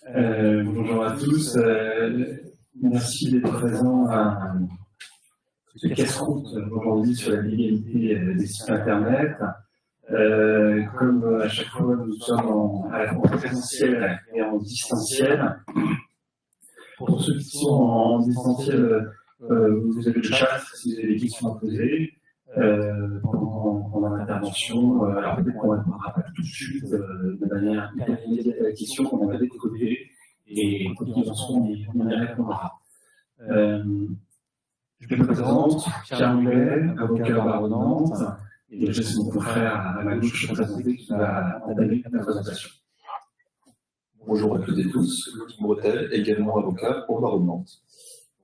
Bonjour à tous. Merci d'être présents à ce casse-croûte aujourd'hui sur la légalité des sites internet. Comme à chaque fois, nous sommes à la fois en présentiel et en distanciel. Pour ceux qui sont en distanciel, vous avez le chat si vous avez des questions à poser pendant l'intervention. Alors peut-être qu'on ne répondra pas tout de suite de manière hyper immédiate à la question qu'on avait décodée. Et quand ils en seront, on y répondra. Je me présente, Pierre Moulet, avocat à barreau de Nantes, et je suis mon confrère à ma gauche présenté qui va entamer la présentation. Bonjour à toutes et tous, Louis Bretel, également avocat au barreau de Nantes.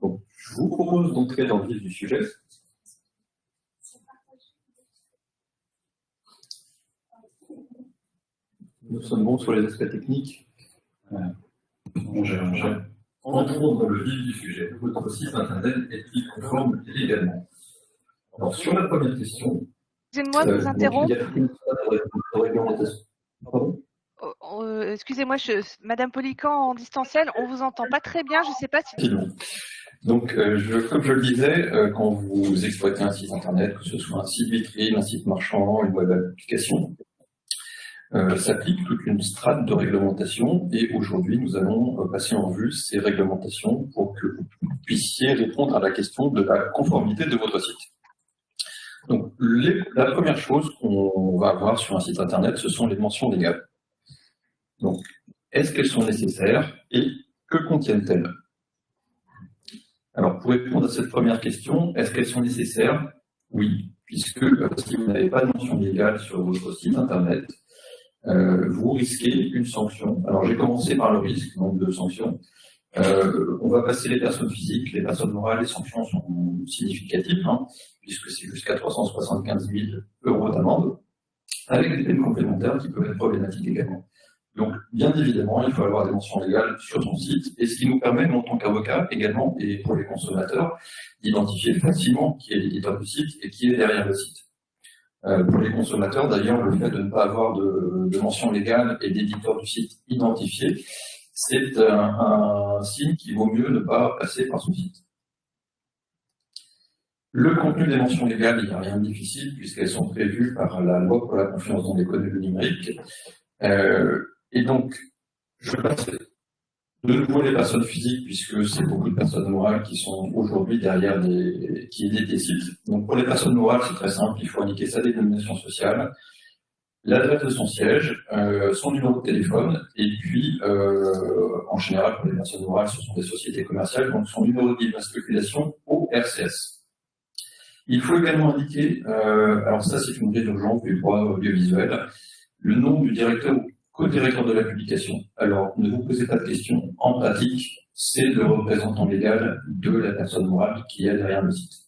Donc, je vous propose d'entrer dans le vif du sujet. Nous sommes bons sur les aspects techniques. Entrons dans le vif du sujet. Votre site internet est-il conforme légalement? Alors, sur la première question. Excusez-moi de vous interrompre. Il y a toute une phase de réglementation. Pardon? Excusez-moi, Madame Polican en distanciel, on vous entend pas très bien, je ne sais pas si... Donc, comme je le disais, quand vous exploitez un site internet, que ce soit un site vitrine, un site marchand, une web application, s'applique toute une strate de réglementation et aujourd'hui nous allons passer en revue ces réglementations pour que vous puissiez répondre à la question de la conformité de votre site. Donc la première chose qu'on va avoir sur un site internet, ce sont les mentions légales. Donc est-ce qu'elles sont nécessaires et que contiennent-elles? Alors pour répondre à cette première question, est-ce qu'elles sont nécessaires? Oui, puisque si vous n'avez pas de mention légale sur votre site internet, vous risquez une sanction. Alors j'ai commencé par le risque, donc de sanction. On va passer les personnes physiques, les personnes morales, les sanctions sont significatives, puisque c'est jusqu'à 375 000 € d'amende, avec des peines complémentaires qui peuvent être problématiques également. Donc bien évidemment, il faut avoir des mentions légales sur son site, et ce qui nous permet, en tant qu'avocat également, et pour les consommateurs, d'identifier facilement qui est l'éditeur du site et qui est derrière le site. Pour les consommateurs, d'ailleurs, le fait de ne pas avoir de mention légale et d'éditeur du site identifié, c'est un signe qu'il vaut mieux ne pas passer par son site. Le contenu des mentions légales, il n'y a rien de difficile puisqu'elles sont prévues par la loi pour la confiance dans l'économie numérique. Et donc, je passe de nouveau les personnes physiques, puisque c'est beaucoup de personnes morales qui sont aujourd'hui derrière qui éditent des sites. Donc pour les personnes morales, c'est très simple, il faut indiquer sa dénomination sociale, l'adresse de son siège, son numéro de téléphone, et puis en général pour les personnes morales, ce sont des sociétés commerciales, donc son numéro d'immatriculation au RCS. Il faut également indiquer, alors ça c'est une grille d'urgence du droit audiovisuel, le nom du directeur ou co-directeur de la publication. Alors, ne vous posez pas de questions. En pratique, c'est le représentant légal de la personne morale qui est derrière le site.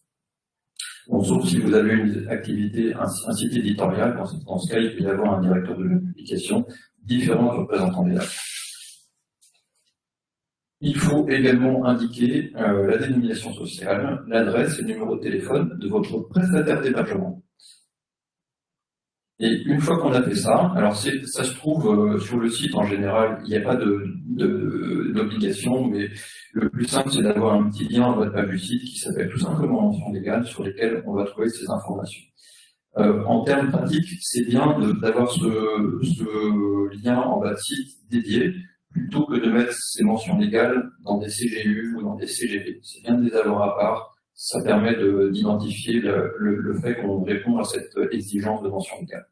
Donc, sauf si vous avez une activité, un site éditorial, dans ce cas, il peut y avoir un directeur de la publication différent du représentant légal. Il faut également indiquer la dénomination sociale, l'adresse et le numéro de téléphone de votre prestataire d'hébergement. Et une fois qu'on a fait ça, alors ça se trouve sur le site en général, il n'y a pas d'obligation, mais le plus simple c'est d'avoir un petit lien à votre page du site qui s'appelle tout simplement mention légale sur lesquelles on va trouver ces informations. En termes pratiques, c'est bien d'avoir ce lien en bas de site dédié plutôt que de mettre ces mentions légales dans des CGU ou dans des CGV. C'est bien de les avoir à part. Ça permet d'identifier le fait qu'on répond à cette exigence de mention légale.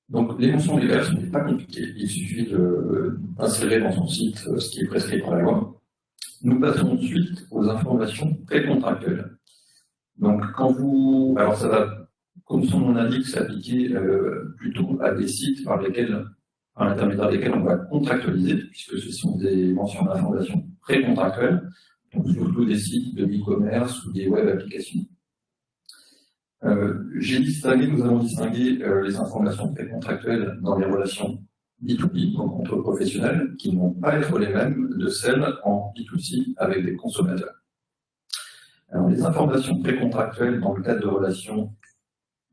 Donc les mentions légales, ce n'est pas compliqué. Il suffit d'insérer dans son site ce qui est prescrit par la loi. Nous passons ensuite aux informations précontractuelles. Donc alors ça va, comme son nom l'indique, s'appliquer plutôt à des sites par l'intermédiaire desquels on va contractualiser, puisque ce sont des mentions d'information précontractuelles, donc surtout des sites de e-commerce ou des web applications. Nous avons distingué les informations précontractuelles dans les relations B2B, donc entre professionnels, qui ne vont pas être les mêmes de celles en B2C avec des consommateurs. Alors, les informations précontractuelles dans le cadre de relations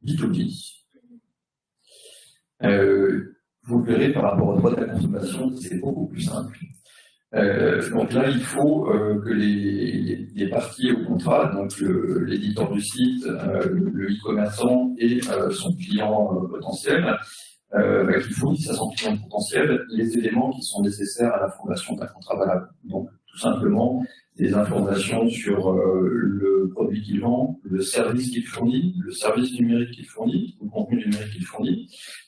B2B. Vous le verrez par rapport au droit de la consommation, c'est beaucoup plus simple. Donc là, il faut que les parties au contrat, donc l'éditeur du site, le e-commerçant et son client potentiel, qu'il fournisse à son client potentiel les éléments qui sont nécessaires à la fondation d'un contrat valable. Donc tout simplement des informations sur le produit qu'il vend, le service qu'il fournit, le service numérique qu'il fournit, le contenu numérique qu'il fournit,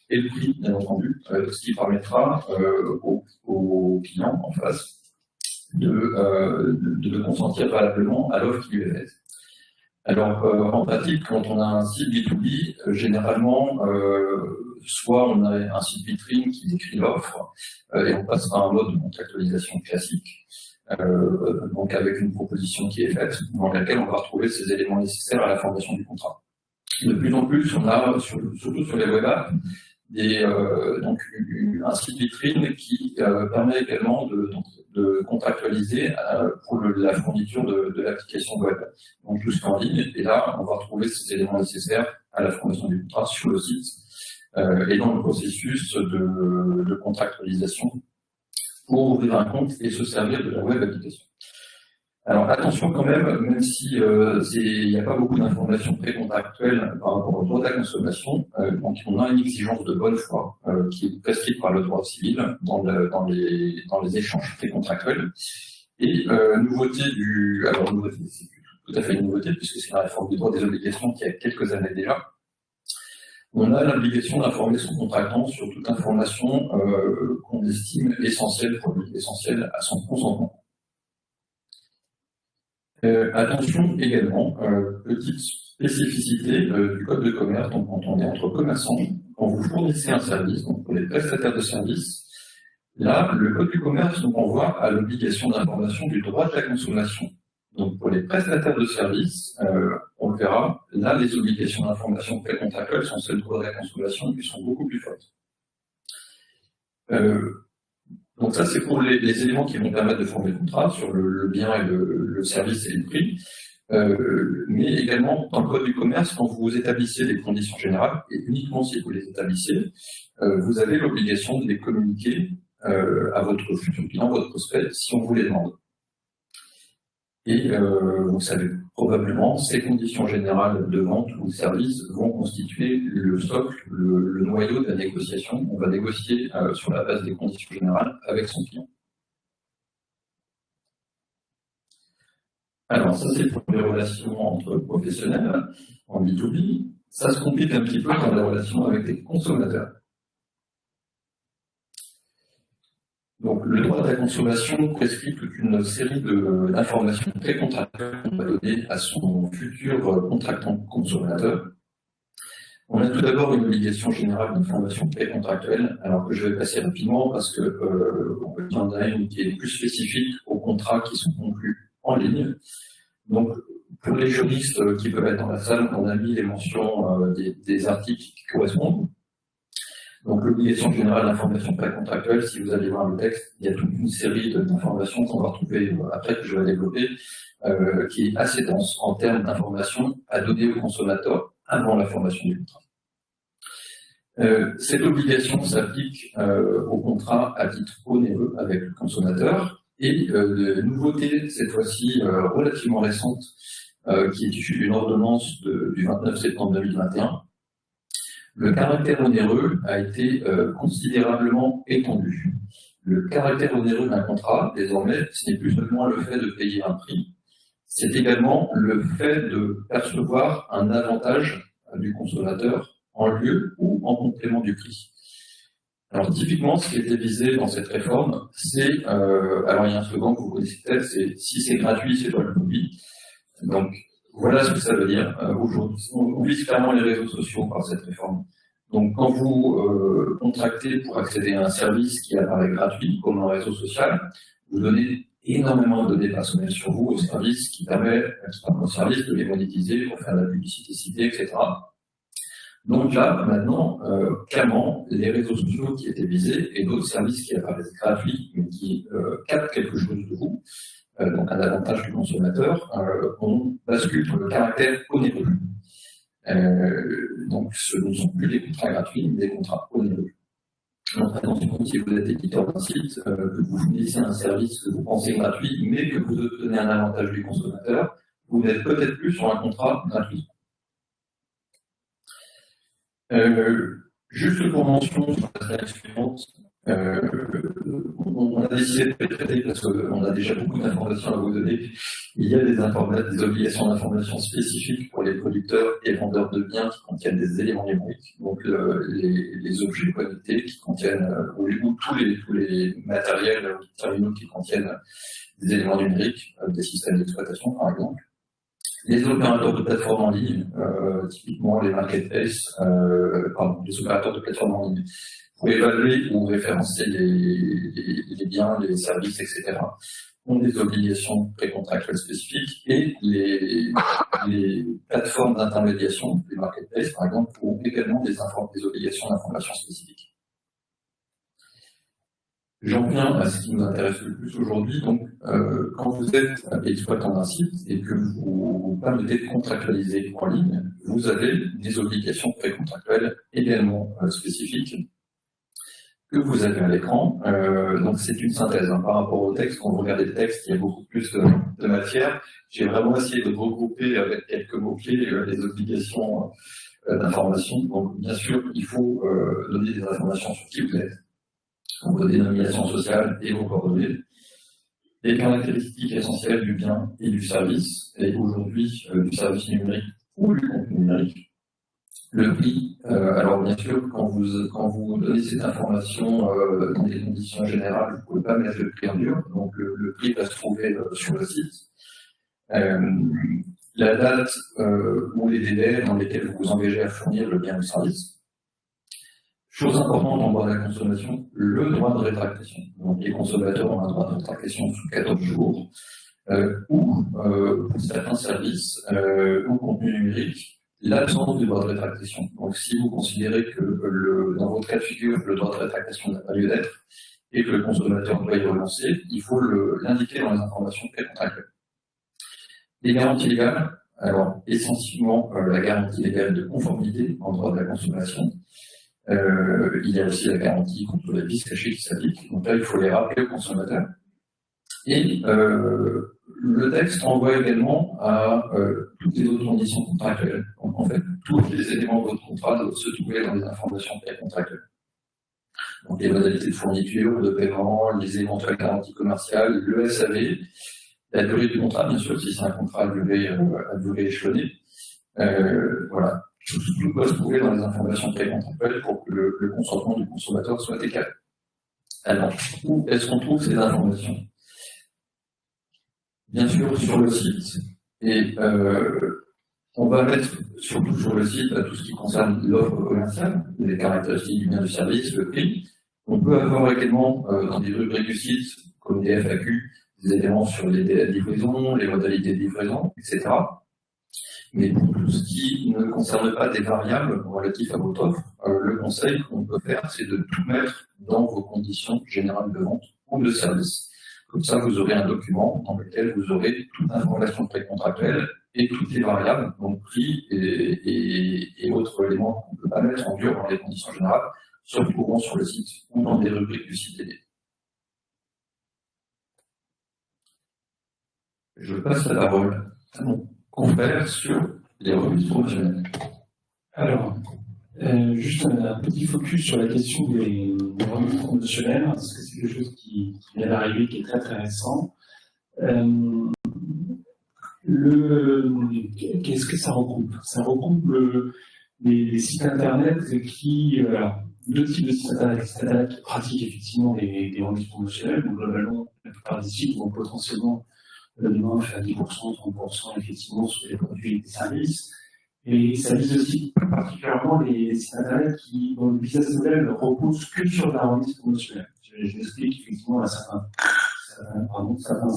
et le prix, bien entendu, ce qui permettra au client en face de consentir valablement à l'offre qui lui est faite. Alors, en pratique, quand on a un site B2B, généralement, soit on a un site vitrine qui décrit l'offre, et on passe par un mode de contractualisation classique, donc avec une proposition qui est faite, dans laquelle on va retrouver ces éléments nécessaires à la formation du contrat. De plus en plus, on a, surtout sur les web apps, donc un site vitrine qui permet également de contractualiser pour la fourniture de l'application web. Donc tout ce qui est en ligne, et là on va retrouver ces éléments nécessaires à la formation du contrat sur le site et dans le processus de contractualisation pour ouvrir un compte et se servir de la web application. Alors attention quand même si il n'y a pas beaucoup d'informations précontractuelles par rapport au droit de la consommation, donc on a une exigence de bonne foi qui est prescrite par le droit civil dans les échanges précontractuels. Et nouveauté c'est tout à fait une nouveauté puisque c'est la réforme du droit des obligations qui a quelques années déjà. On a l'obligation d'informer son contractant sur toute information qu'on estime essentielle à son consentement. Attention également, petite spécificité du code de commerce, donc quand on est entre commerçants, quand vous fournissez un service, donc pour les prestataires de services, là, le code du commerce nous renvoie à l'obligation d'information du droit de la consommation. Donc pour les prestataires de services, on le verra, là les obligations d'information précontractuelles sont celles du droit de la consommation qui sont beaucoup plus fortes. Donc ça, c'est pour les éléments qui vont permettre de former le contrat sur le bien et le service et le prix. Mais également, dans le code du commerce, quand vous établissez des conditions générales, et uniquement si vous les établissez, vous avez l'obligation de les communiquer à votre futur client, votre prospect, si on vous les demande. Et vous savez probablement, ces conditions générales de vente ou de service vont constituer le socle, le noyau de la négociation. On va négocier sur la base des conditions générales avec son client. Alors ça c'est pour les relations entre professionnels en B2B. Ça se complique un petit peu dans les relations avec les consommateurs. Donc, le droit de la consommation prescrit toute une série d'informations précontractuelles qu'on va donner à son futur contractant consommateur. On a tout d'abord une obligation générale d'information précontractuelle, alors que je vais passer rapidement parce que il y en a une qui est plus spécifique aux contrats qui sont conclus en ligne. Donc, pour les juristes qui peuvent être dans la salle, on a mis les mentions des articles qui correspondent. Donc l'obligation générale d'information précontractuelle, si vous allez voir le texte, il y a toute une série d'informations qu'on va retrouver après que je vais développer, qui est assez dense en termes d'informations à donner au consommateur avant la formation du contrat. Cette obligation s'applique au contrat à titre onéreux avec le consommateur et de nouveauté cette fois-ci relativement récente qui est issue d'une ordonnance du 29 septembre 2021. Le caractère onéreux a été considérablement étendu. Le caractère onéreux d'un contrat, désormais, ce n'est plus seulement le fait de payer un prix, c'est également le fait de percevoir un avantage du consommateur en lieu ou en complément du prix. Alors typiquement, ce qui était visé dans cette réforme, c'est, alors il y a un slogan que vous connaissez peut-être, c'est « si c'est gratuit, c'est pas le produit ». Donc, voilà ce que ça veut dire. Aujourd'hui, on vise clairement les réseaux sociaux par cette réforme. Donc, quand vous contractez pour accéder à un service qui apparaît gratuit, comme un réseau social, vous donnez énormément de données personnelles sur vous au service qui permet au service de les monétiser pour faire de la publicité ciblée, etc. Donc là, maintenant, clairement, les réseaux sociaux qui étaient visés et d'autres services qui apparaissent gratuits, mais qui captent quelque chose de vous, donc un avantage du consommateur, on bascule sur le caractère onéreux. Donc, ce ne sont plus des contrats gratuits, mais des contrats onéreux. Donc, attention, si vous êtes éditeur d'un site, que vous fournissez un service que vous pensez gratuit, mais que vous obtenez un avantage du consommateur, vous n'êtes peut-être plus sur un contrat gratuit. Juste pour mention sur la slide suivante, on a décidé de traiter parce qu'on a déjà beaucoup d'informations à vous donner. Il y a des obligations d'information spécifiques pour les producteurs et vendeurs de biens qui contiennent des éléments numériques, donc les objets connectés qui contiennent, ou tous les matériels ou terminaux qui contiennent des éléments numériques, des systèmes d'exploitation par exemple. Les opérateurs de plateformes en ligne, typiquement les marketplaces, les opérateurs de plateformes en ligne, pour évaluer ou référencer les biens, les services, etc., ont des obligations précontractuelles spécifiques et les plateformes d'intermédiation, les marketplaces par exemple, ont également des obligations d'information spécifiques. J'en viens à ce qui nous intéresse le plus aujourd'hui. Donc, quand vous êtes exploitant d'un site et que vous permettez de contractualiser en ligne, vous avez des obligations précontractuelles également spécifiques que vous avez à l'écran. Donc, c'est une synthèse par rapport au texte. Quand vous regardez le texte, il y a beaucoup plus de matière. J'ai vraiment essayé de regrouper avec quelques mots-clés les obligations d'information. Donc, bien sûr, il faut donner des informations sur qui vous êtes, vos dénominations sociales et vos coordonnées, les caractéristiques essentielles du bien et du service, et aujourd'hui du service numérique ou du contenu numérique, le prix. Alors bien sûr, quand vous donnez cette information dans des conditions générales, vous ne pouvez pas mettre le prix en dur, donc le prix va se trouver sur le site. La date ou les délais dans lesquels vous vous engagez à fournir le bien ou le service. Chose importante en droit de la consommation, le droit de rétractation. Donc les consommateurs ont un droit de rétractation sous 14 jours, ou pour certains services ou contenus numériques, l'absence du droit de rétractation. Donc si vous considérez que dans votre cas de figure, le droit de rétractation n'a pas lieu d'être et que le consommateur doit y relancer, il faut l'indiquer dans les informations précontractuelles. Les garanties légales, alors essentiellement la garantie légale de conformité en droit de la consommation. Il y a aussi la garantie contre les vices cachés qui s'appliquent. Donc là, il faut les rappeler aux consommateurs. Et le texte renvoie également à toutes les autres conditions contractuelles. Donc en fait, tous les éléments de votre contrat doivent se trouver dans les informations précontractuelles. Donc les modalités de fourniture, de paiement, les éventuelles garanties commerciales, le SAV, la durée du contrat, bien sûr, si c'est un contrat à durée échelonnée. Voilà. Tout doit se trouver dans les informations précontractuelles pour que le consentement du consommateur soit égal. Alors, où est-ce qu'on trouve ces informations? Bien sûr, sur le site. Et on va mettre surtout sur le site tout ce qui concerne l'offre commerciale, les caractéristiques du bien du service, le prix. On peut avoir également dans des rubriques du site, comme des FAQ, des éléments sur les délais de livraison, les modalités de livraison, etc. Mais pour tout ce qui ne concerne pas des variables relatives à votre offre, le conseil qu'on peut faire, c'est de tout mettre dans vos conditions générales de vente ou de service. Comme ça, vous aurez un document dans lequel vous aurez toute information précontractuelle et toutes les variables, donc prix et autres éléments qu'on ne peut pas mettre en dur dans les conditions générales, se retrouveront sur le site ou dans des rubriques du site dédié. Je passe la parole à mon confrère sur les remises promotionnelles. Alors, juste un petit focus sur la question des remises promotionnelles, parce que c'est quelque chose qui vient d'arriver, qui est très très récent. Qu'est-ce que ça regroupe? Ça regroupe les sites internet qui, deux types de sites internet qui pratiquent effectivement des remises promotionnelles. Donc globalement, la plupart des sites vont potentiellement demain faire 10%, 30% effectivement sur les produits et les services. Et ça vise aussi particulièrement les sites internet dont le business model ne repose que sur la remise promotionnelle. Je m'explique, effectivement, à certains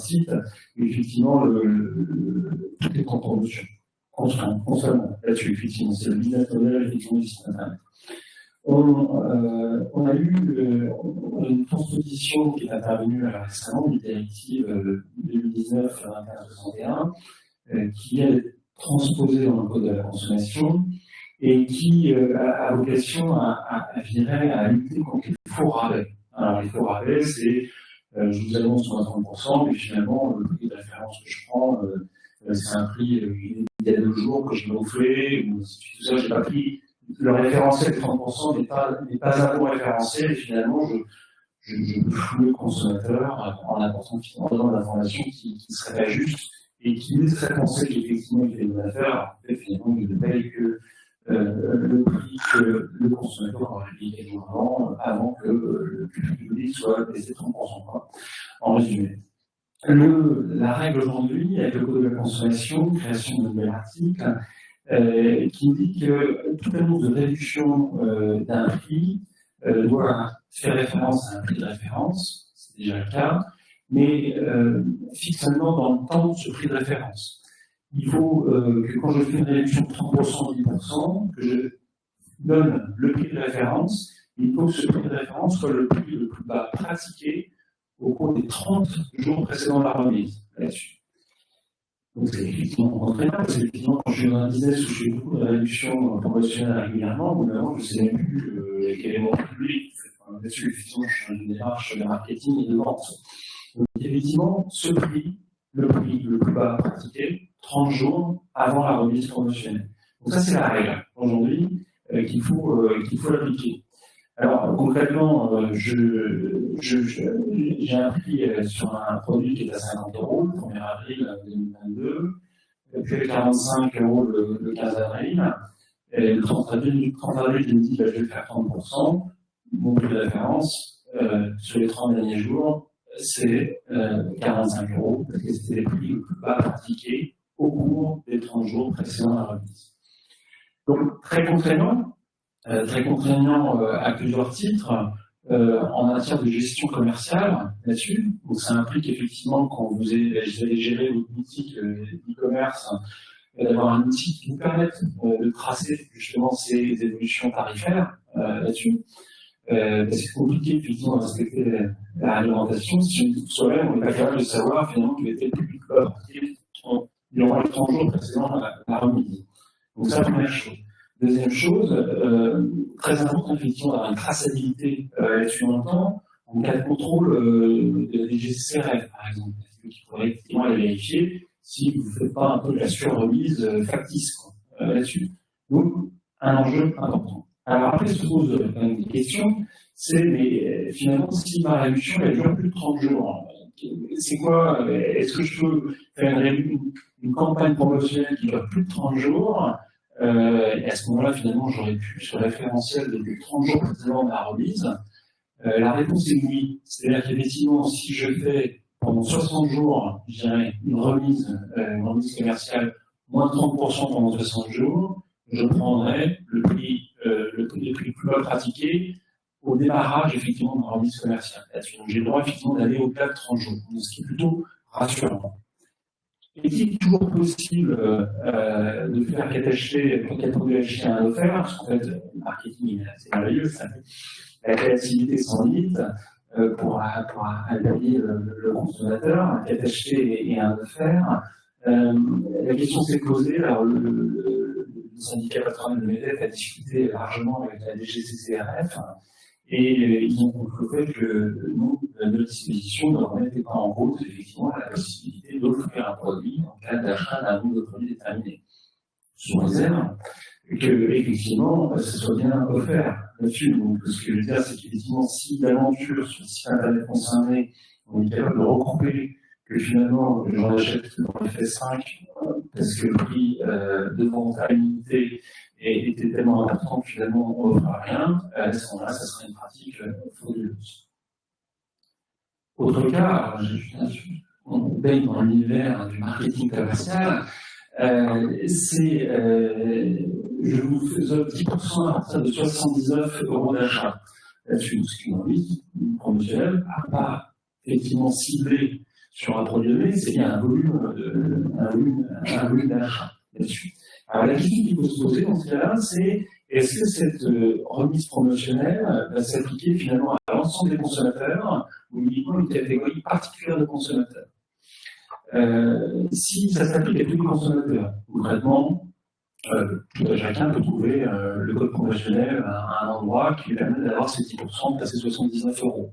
sites, effectivement, tout est en promotion. Constamment. Là-dessus, effectivement, c'est le business model, effectivement, du site internet. On a eu une transposition qui est intervenue récemment, une directive 2019-2161, qui transposé dans le code de la consommation et qui a vocation à lutter contre les faux rabais. Alors les faux rabais, c'est je vous annonce moins 30%, mais finalement, le prix de référence que je prends, c'est un prix il y a 2 jours que je l'ai offert, ou tout ça, j'ai pas pris. Le référentiel de 30% n'est pas un bon référentiel, et finalement, je peux flouer le consommateur en apportant finalement de l'information qui serait pas juste et qui laisserait penser qu'effectivement il fait une affaire, alors en fait, finalement, il ne paye que le prix que le consommateur aurait payé avant que le public soit baissé de 30%. Quoi. En résumé. La règle aujourd'hui, avec le code de la consommation, création de nouvel article, qui dit que toute annonce de réduction d'un prix doit faire référence à un prix de référence, c'est déjà le cas, mais fixe seulement dans le temps ce prix de référence. Il faut que quand je fais une réduction de 30% ou 10%, que je donne le prix de référence, il faut que ce prix de référence soit le prix le plus bas pratiqué au cours des 30 jours précédant la remise là-dessus. Donc c'est effectivement contraignant, parce qu'effectivement, quand je suis dans un business où je fais beaucoup de réductions promotionnelles régulièrement, au bout d'un moment, je ne sais même plus quel est mon public. Là-dessus, effectivement, je suis dans une démarche de marketing et de vente. Donc effectivement, ce prix, le prix le plus bas pratiqué, 30 jours avant la remise promotionnelle. Donc ça, c'est la règle aujourd'hui qu'il faut appliquer. Alors concrètement, j'ai un prix sur un produit qui est à 50 € le 1er avril 2022, puis à 45 € le 15 avril, et le 30 avril, je me dis je vais faire 30%, mon prix de référence sur les 30 derniers jours, c'est 45 €, parce que c'était les prix les plus bas pratiqués au cours des 30 jours précédant la remise. Donc très contraignant à plusieurs titres en matière de gestion commerciale là-dessus. Donc ça implique effectivement quand vous allez gérer votre boutique e-commerce, d'avoir un outil qui vous permette de tracer justement ces évolutions tarifaires là-dessus. Parce que c'est compliqué effectivement de respecter la réglementation si soi-même on n'est pas capable de savoir finalement quel était le public bas durant les 30 jours précédant la remise. Donc ça, première chose. Deuxième chose, très important effectivement d'avoir une traçabilité là-dessus dans le temps, en cas de contrôle des DGCCRF par exemple, qui pourrait effectivement aller vérifier si vous ne faites pas un peu de la surremise factice là-dessus. Donc, un enjeu important. Alors après se pose quand même des questions, c'est mais finalement si ma réduction elle dure plus de 30 jours, c'est quoi, est-ce que je peux faire une campagne promotionnelle qui dure plus de 30 jours et à ce moment-là, finalement, j'aurais pu, sur le référentiel depuis 30 jours précédemment de la remise, la réponse est oui. C'est-à-dire qu'effectivement, si je fais pendant 60 jours, je dirais, une remise commerciale, moins de 30% pendant 60 jours, je prendrai le prix le plus bas pratiqué au démarrage, effectivement, de la remise commerciale. Donc, j'ai le droit, effectivement, d'aller au-delà de 30 jours, ce qui est plutôt rassurant. Est-il toujours possible de faire qu'attacher un offert, parce qu'en fait, le marketing, c'est merveilleux, la créativité sans limite pour allier le consommateur, qu'attacher et un offert. La question s'est posée, alors le syndicat patronal de MEDEF a discuté largement avec la DGCCRF, et ils ont conclu que nous, notre disposition ne remettait pas en cause effectivement la possibilité d'offrir un produit en cas d'achat d'un nombre de produits déterminé. Sous réserve que, effectivement, ce soit bien offert là-dessus. Donc, ce que je veux dire, c'est qu'effectivement, si d'aventure sur le site internet concerné, on est capable de regrouper que finalement, j'en achète dans les FS5 parce que le prix de vente à l'unité était tellement important que finalement on n'offre rien, à ce moment-là, ça serait une pratique frauduleuse. Autre cas, on baigne dans l'univers du marketing commercial, c'est je vous offre 10% à partir de 79 € d'achat. Là-dessus, ce qui m'invite, une promotionnelle, à pas effectivement ciblé sur un produit donné, c'est bien un volume d'achat là-dessus. Alors la question qu'il faut se poser dans ce cas-là, c'est est-ce que cette remise promotionnelle va s'appliquer finalement à l'ensemble des consommateurs ou uniquement une catégorie particulière de consommateurs? Si ça s'applique à tous les consommateurs, concrètement, tout à chacun peut trouver le code conventionnel à un endroit qui lui permet d'avoir ces 10% de passer 79 €.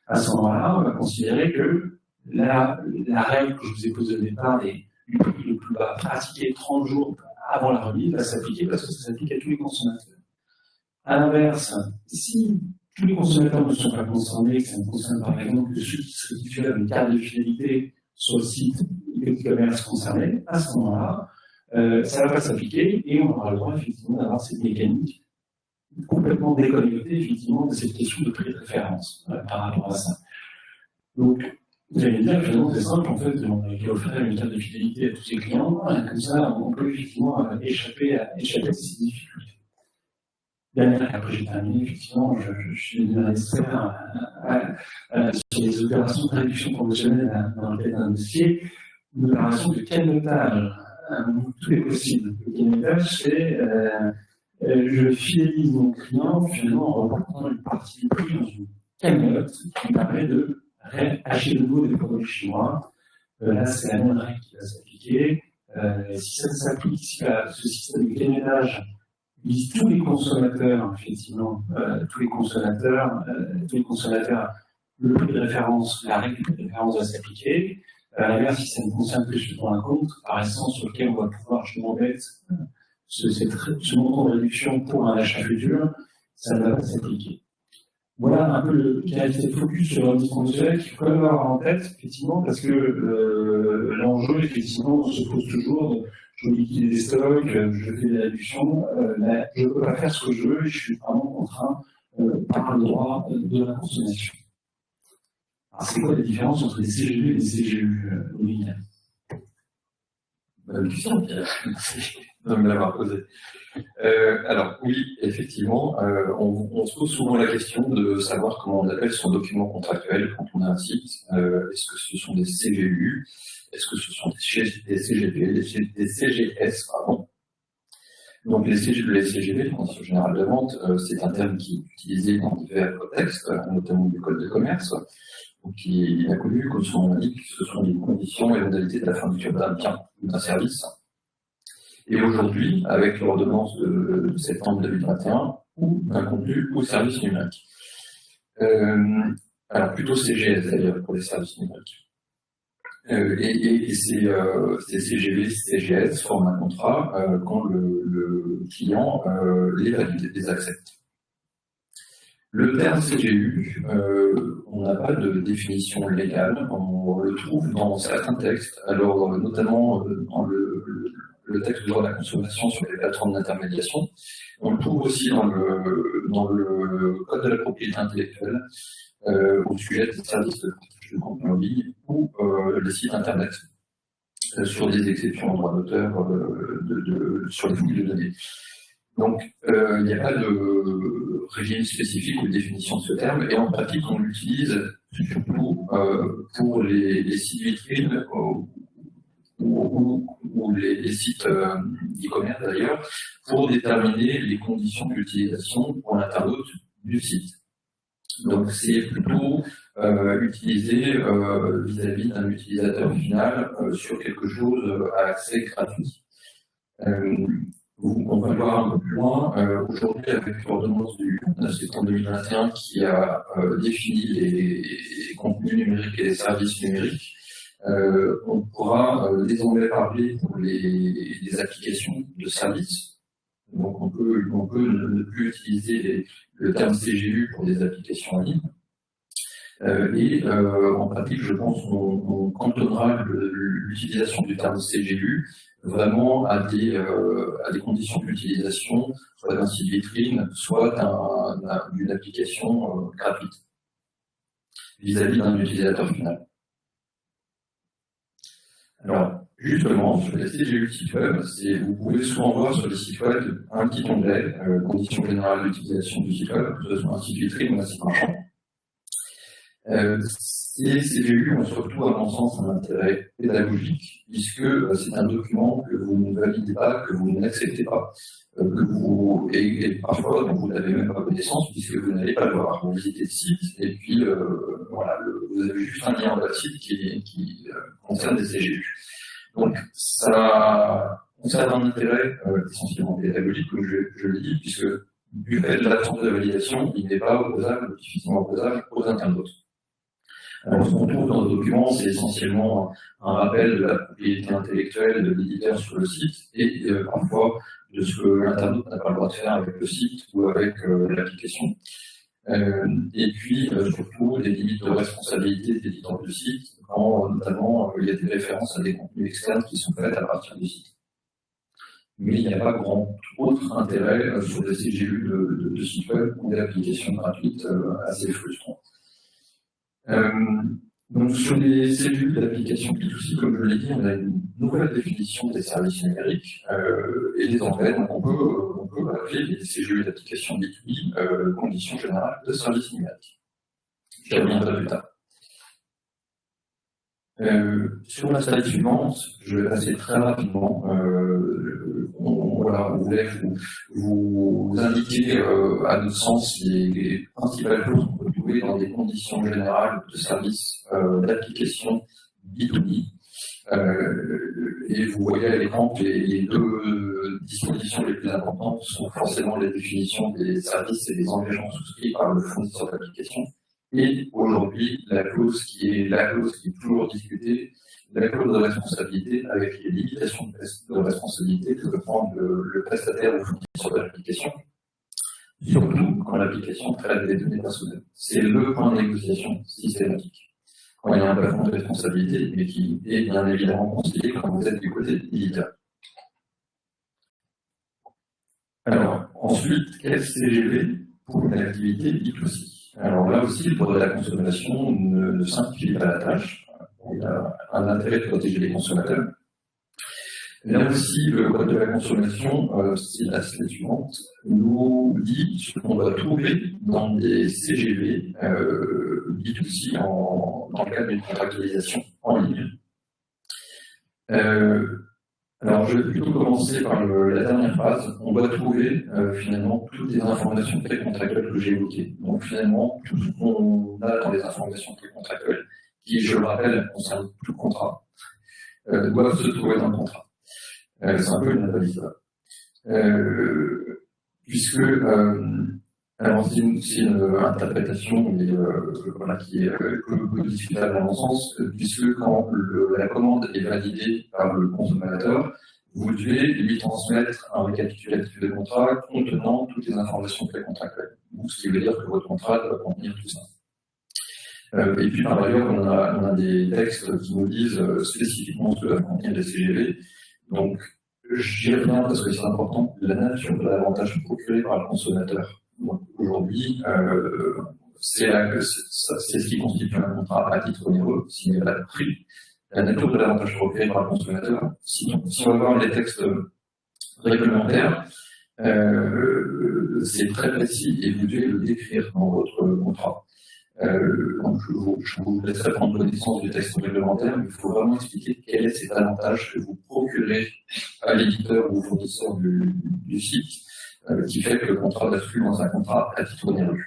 À ce moment-là, on va considérer que la règle que je vous ai posée au départ du prix le plus bas pratiqué 30 jours avant la remise va s'appliquer parce que ça s'applique à tous les consommateurs. À l'inverse, si tous les consommateurs ne sont pas concernés, que ça ne concerne par exemple que ceux qui seraient titulaires d'une carte de fidélité sur le site du commerce concerné, à ce moment-là, ça ne va pas s'appliquer et on aura le droit effectivement d'avoir cette mécanique complètement déconnectée effectivement de cette question de prix de référence par rapport à ça. Donc, vous allez me dire, finalement, c'est simple, en fait, on va offrir une carte de fidélité à tous ses clients, comme ça, on peut effectivement échapper à ces difficultés. Dernière, après j'ai terminé, effectivement, je suis devenu un expert sur les opérations de réduction conventionnelle dans le cadre d'un dossier. Une opération de cagnotage, tout est possible. Le cagnotage, c'est je fidélise mon client finalement en reportant une partie du prix dans une cagnotte qui permet de acheter de nouveau des produits chinois. Là, c'est la même règle qui va s'appliquer. Si ça s'applique, si ce système de cagnotage vise tous les consommateurs, effectivement, tous les consommateurs, le prix de référence, la règle du prix de référence va s'appliquer. À l'inverse, si ça ne concerne que sur un compte, par essence, sur lequel on va pouvoir justement mettre ce montant de réduction pour un achat futur, ça ne va pas s'appliquer. Voilà un peu le focus sur l'indice conventionnel qu'il faut quand même avoir en tête, effectivement, parce que l'enjeu, effectivement, se pose toujours. Je liquide des stocks, je fais des réductions, mais je ne peux pas faire ce que je veux et je suis vraiment contraint par le droit de la consommation. Alors, c'est quoi la différence entre les CGV et les CGU, Olivier? Bonne question, Pierre. Merci de me l'avoir posée. Alors, oui, effectivement, on se pose souvent la question de savoir comment on appelle son document contractuel quand on a un site. Est-ce que ce sont des CGU? Est-ce que ce sont des CGV, des CGS, pardon. Donc les CGV, conditions générales de vente, c'est un terme qui est utilisé dans divers contextes, notamment du code de commerce, donc qui est connu, comme son nom l'indique, ce sont les conditions et modalités de la fourniture d'un bien ou d'un service. Et aujourd'hui, avec l'ordonnance de septembre 2021, ou d'un contenu ou service numérique. Alors plutôt CGS d'ailleurs pour les services numériques. Et ces CGV, CGS forment un contrat quand le client les valide, les accepte. Le terme CGU, on n'a pas de définition légale, on le trouve dans certains textes, alors notamment dans le texte du droit de la consommation sur les plateformes d'intermédiation. On le trouve aussi dans le code de la propriété intellectuelle au sujet des services de partage de contenu en ligne ou les sites internet sur des exceptions en droit d'auteur sur les fouilles de données. Donc, il n'y a pas de régime spécifique ou de définition de ce terme, et en pratique, on l'utilise surtout pour les sites vitrines ou les sites d'e-commerce d'ailleurs, pour déterminer les conditions d'utilisation pour l'internaute du site. Donc c'est plutôt utilisé vis-à-vis d'un utilisateur final sur quelque chose à accès gratuit. On va le voir un peu plus loin aujourd'hui avec l'ordonnance du 9 septembre 2021 qui a défini les contenus numériques et les services numériques. On pourra désormais parler pour les applications de services. Donc on peut ne plus utiliser le terme CGU pour des applications en ligne. En pratique, je pense qu'on cantonnera l'utilisation du terme CGU vraiment à des conditions d'utilisation, soit d'un site vitrine, soit d'une application gratuite, vis-à-vis d'un utilisateur final. Alors, justement, sur les CGU site web, vous pouvez souvent voir sur les sites web un petit onglet, conditions générales d'utilisation du site web, que ce soit un site vitrine ou un site marchand. Ces CGU ont surtout, à mon sens, un intérêt pédagogique, puisque c'est un document que vous ne validez pas, que vous n'acceptez pas, et parfois dont vous n'avez même pas connaissance, puisque vous n'allez pas le voir. Vous visitez le site, et puis voilà, vous avez juste un lien en bas de site qui concerne des CGU. Donc, ça conserve un intérêt essentiellement pédagogique, comme je le dis, puisque du fait de l'absence de validation, il n'est pas opposable, difficilement opposable aux internautes. Alors, ce qu'on trouve dans nos documents, c'est essentiellement un rappel de la propriété intellectuelle de l'éditeur sur le site et parfois de ce que l'internaute n'a pas le droit de faire avec le site ou avec l'application. Et puis, surtout, des limites de responsabilité des éditeurs du site, quand notamment il y a des références à des contenus externes qui sont faites à partir du site. Mais il n'y a pas grand autre intérêt sur des CGU de sites web ou d'applications gratuites assez frustrantes. Donc sur les cellules d'application B2C, comme je l'ai dit, on a une nouvelle définition des services numériques et désormais on peut appeler les CGU d'application B2B conditions générales de services numériques. J'y reviendrai plus tard. Sur la slide suivante, je vais passer très rapidement. On voulait vous indiquer à notre sens les principales choses qu'on peut trouver dans des conditions générales de services d'application B2B. Et vous voyez à l'écran que les deux dispositions les plus importantes sont forcément les définitions des services et des engagements souscrits par le fournisseur d'application. Et aujourd'hui, la clause qui est toujours discutée, la clause de responsabilité avec les limitations de responsabilité que peut prendre le prestataire ou fournisseur de l'application, surtout quand l'application traite des données personnelles. C'est le point de négociation systématique. Quand il y a un plafond de responsabilité, mais qui est bien évidemment conseillé quand vous êtes du côté éditeur. Alors, ensuite, quel CGV pour une activité B2C? Alors là aussi, le droit de la consommation ne simplifie pas la tâche. Il y a un intérêt de protéger les consommateurs. Là aussi, le code de la consommation, c'est la slide suivante, nous dit ce qu'on doit trouver dans des CGV B2C dans le cadre d'une contractualisation en ligne. Alors, je vais plutôt commencer par la dernière phrase. On doit trouver finalement toutes les informations précontractuelles que j'ai évoquées. Donc finalement, tout ce qu'on a dans les informations précontractuelles, qui, je le rappelle, concernent tout le contrat, doivent se trouver dans le contrat. C'est un peu une analyse là. Puisque, alors c'est une interprétation mais, voilà, qui est peu discutable à mon sens, puisque quand la commande est validée par le consommateur, vous devez lui transmettre un récapitulatif de contrat contenant toutes les informations précontractuelles. Ce qui veut dire que votre contrat doit contenir tout ça. Et puis par ailleurs, on a des textes qui nous disent spécifiquement ce que doivent contenir les CGV. Donc, j'y reviens parce que c'est important, la nature de l'avantage procuré par le consommateur. Donc, aujourd'hui, c'est ce qui constitue un contrat à titre onéreux, signé à la prix. La nature de l'avantage procuré par le consommateur, si on va voir les textes réglementaires, c'est très précis et vous devez le décrire dans votre contrat. Donc je vous laisserai prendre connaissance du texte réglementaire, mais il faut vraiment expliquer quel est cet avantage que vous procurez à l'éditeur ou au fournisseur du site, qui fait que le contrat bascule dans un contrat à titre onéreux.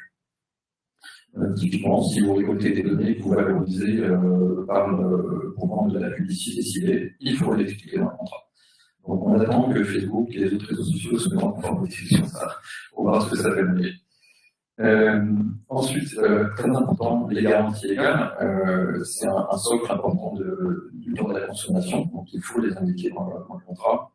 Typiquement, si vous récoltez des données que vous valorisez pour vendre de la publicité ciblée, il faut l'expliquer dans le contrat. Donc on attend que Facebook et les autres réseaux sociaux se mettent en conformité sur ça, pour voir ce que ça fait mieux. Ensuite, très important, les garanties légales, c'est un socle important du droit de la consommation, donc il faut les indiquer dans le contrat,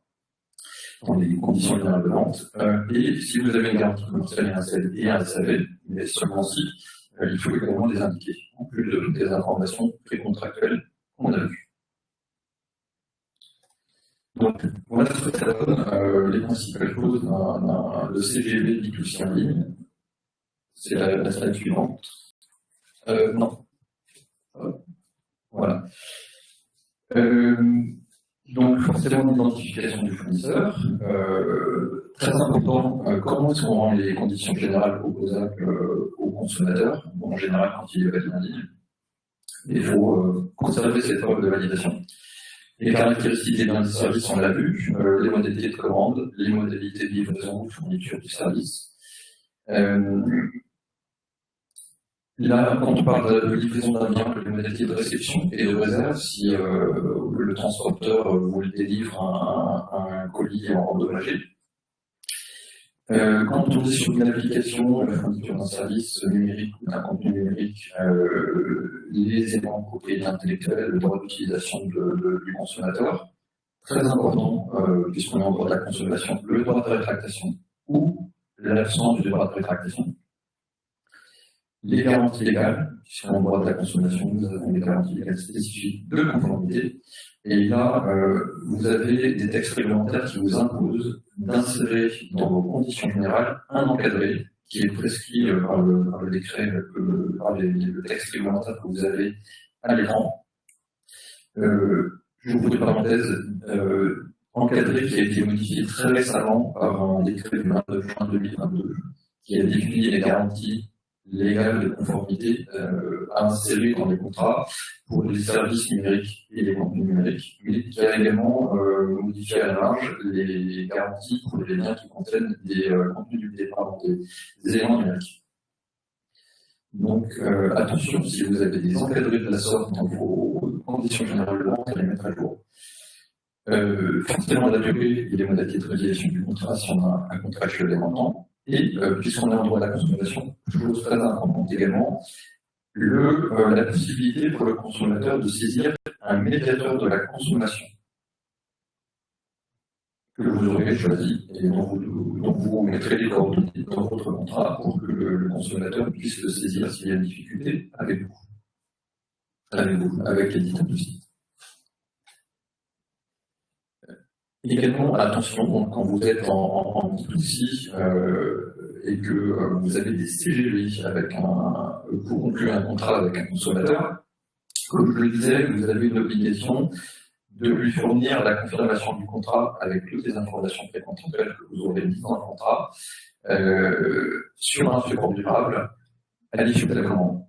dans les conditions générales de vente. Et si vous avez une garantie commerciale et un SAV, mais seulement si, il faut également les indiquer, en plus de toutes les informations précontractuelles qu'on a vues. Donc, voilà ce que ça donne les principales causes de CGV B2C en ligne. C'est la slide suivante. Non. Voilà. Donc, forcément, l'identification du fournisseur. Très important, comment est-ce qu'on rend les conditions générales opposables au consommateur, en général quand il est validé en ligne. Il faut conserver cette preuve de validation. Les caractéristiques des biens et services, on l'a vu, les modalités de commande, les modalités de livraison ou de fourniture du service. Là, quand on parle de livraison d'un bien, les modalités de réception et de réserve, si le transporteur vous délivre un colis endommagé. Quand on est sur une application, la fourniture d'un service numérique ou d'un contenu numérique, les éléments de propriété intellectuelle, le droit d'utilisation du consommateur, très important, puisqu'on est en droit de la consommation, le droit de rétractation ou l'absence du droit de rétractation. Les garanties légales, puisqu'en droit de la consommation, nous avons des garanties légales spécifiques de conformité. Et là, vous avez des textes réglementaires qui vous imposent d'insérer dans vos conditions générales un encadré qui est prescrit par le décret, par le texte réglementaire que vous avez à l'écran. Je vous fais une parenthèse, encadré qui a été modifié très récemment par un décret du 22 juin 2022 qui a défini les garanties légales de conformité à insérer dans les contrats pour les services numériques et les contenus numériques, mais qui a également modifié à la marge les garanties pour les biens qui contiennent des contenus des éléments numériques. Donc attention, si vous avez des encadrés de la sorte dans vos conditions générales de vente, à les mettre à jour. Forcément la durée et les modalités de résiliation du contrat si on a un contrat chez les montants. Et puisqu'on est en droit de la consommation, chose très importante également, la possibilité pour le consommateur de saisir un médiateur de la consommation que vous aurez choisi et dont vous mettrez les coordonnées dans votre contrat pour que le consommateur puisse le saisir s'il y a une difficulté avec vous, avec l'éditeur du site. Également, attention, donc, quand vous êtes en B2C et que vous avez des CGV pour conclure un contrat avec un consommateur, comme je le disais, vous avez une obligation de lui fournir la confirmation du contrat avec toutes les informations précontractuelles que vous aurez mises dans le contrat sur un support durable à l'issue de la commande.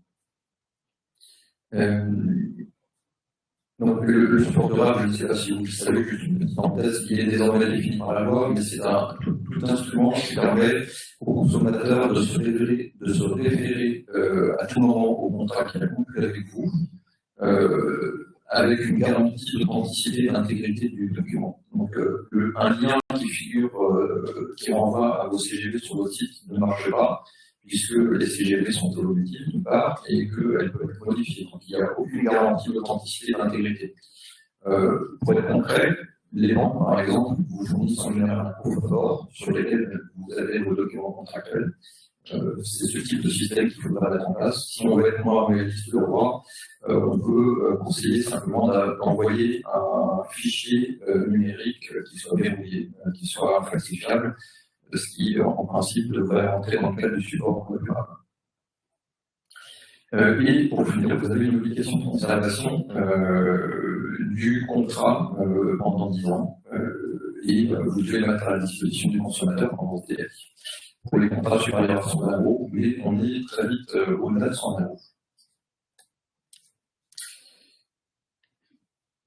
Donc le support durable, je ne sais pas si vous le savez, juste une petite parenthèse, il est désormais défini par la loi, mais c'est tout instrument qui permet au consommateur de se référer à tout moment au contrat qu'il a conclu avec vous, avec une garantie d'authenticité et d'intégrité du document. Donc un lien qui figure, qui renvoie à vos CGV sur votre site ne marche pas, puisque les CGV sont évolutives d'une part, et qu'elles peuvent être modifiées. Donc il n'y a aucune garantie d'authenticité et d'intégrité. Pour être concret, les banques, par exemple, vous fournissent en général un coffre-fort sur lequel vous avez vos documents contractuels. C'est ce type de système qu'il faudra mettre en place. Si on veut être moins réaliste le roi, on peut conseiller simplement d'envoyer un fichier numérique qui soit verrouillé, qui soit falsifiable, ce qui, en principe, devrait rentrer dans le cadre du support durable. Et pour finir, vous avez une obligation de conservation du contrat pendant 10 ans et vous devez le mettre à la disposition du consommateur pendant ce délai. Pour les contrats supérieurs à 100 €, mais on est très vite au-delà de 100 €.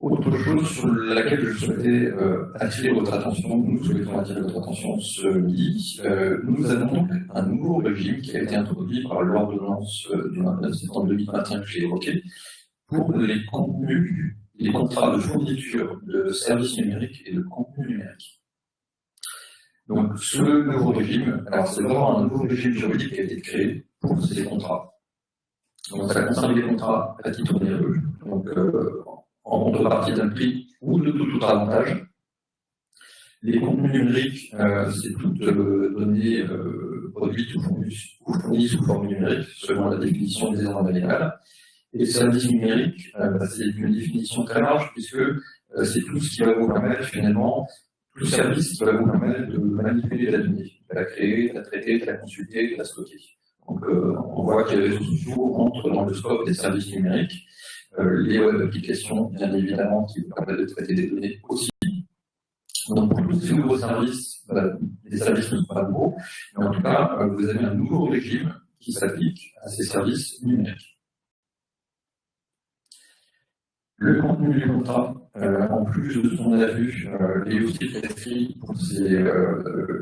Autre chose sur laquelle je souhaitais attirer votre attention, nous souhaitons attirer votre attention ce midi, nous avons donc un nouveau régime qui a été introduit par l'ordonnance du 29 septembre 2021 que j'ai évoqué pour les contenus, les contrats de fourniture de services numériques et de contenus numériques. Donc ce nouveau régime, alors c'est vraiment un nouveau régime juridique qui a été créé pour ces contrats. Donc ça concerne les contrats à titre onéreux, donc en contrepartie d'un prix ou de tout autre avantage. Les contenus numériques, c'est toutes données produites ou fournies sous forme numérique, selon la définition des normes légales. Et les services numériques, c'est une définition très large, puisque c'est tout ce qui va vous permettre finalement, tout service qui va vous permettre de manipuler la donnée, de la créer, de la traiter, de la consulter, de la stocker. Donc on voit que les réseaux sociaux entrent dans le scope des services numériques. Les web applications, bien évidemment, qui vous permettent de traiter des données aussi. Donc, pour tous ces nouveaux services, les services ne sont pas nouveaux, mais en tout cas, vous avez un nouveau régime qui s'applique à ces services numériques. Le contenu du contrat, en plus de ce qu'on a vu, est aussi prescrit pour ces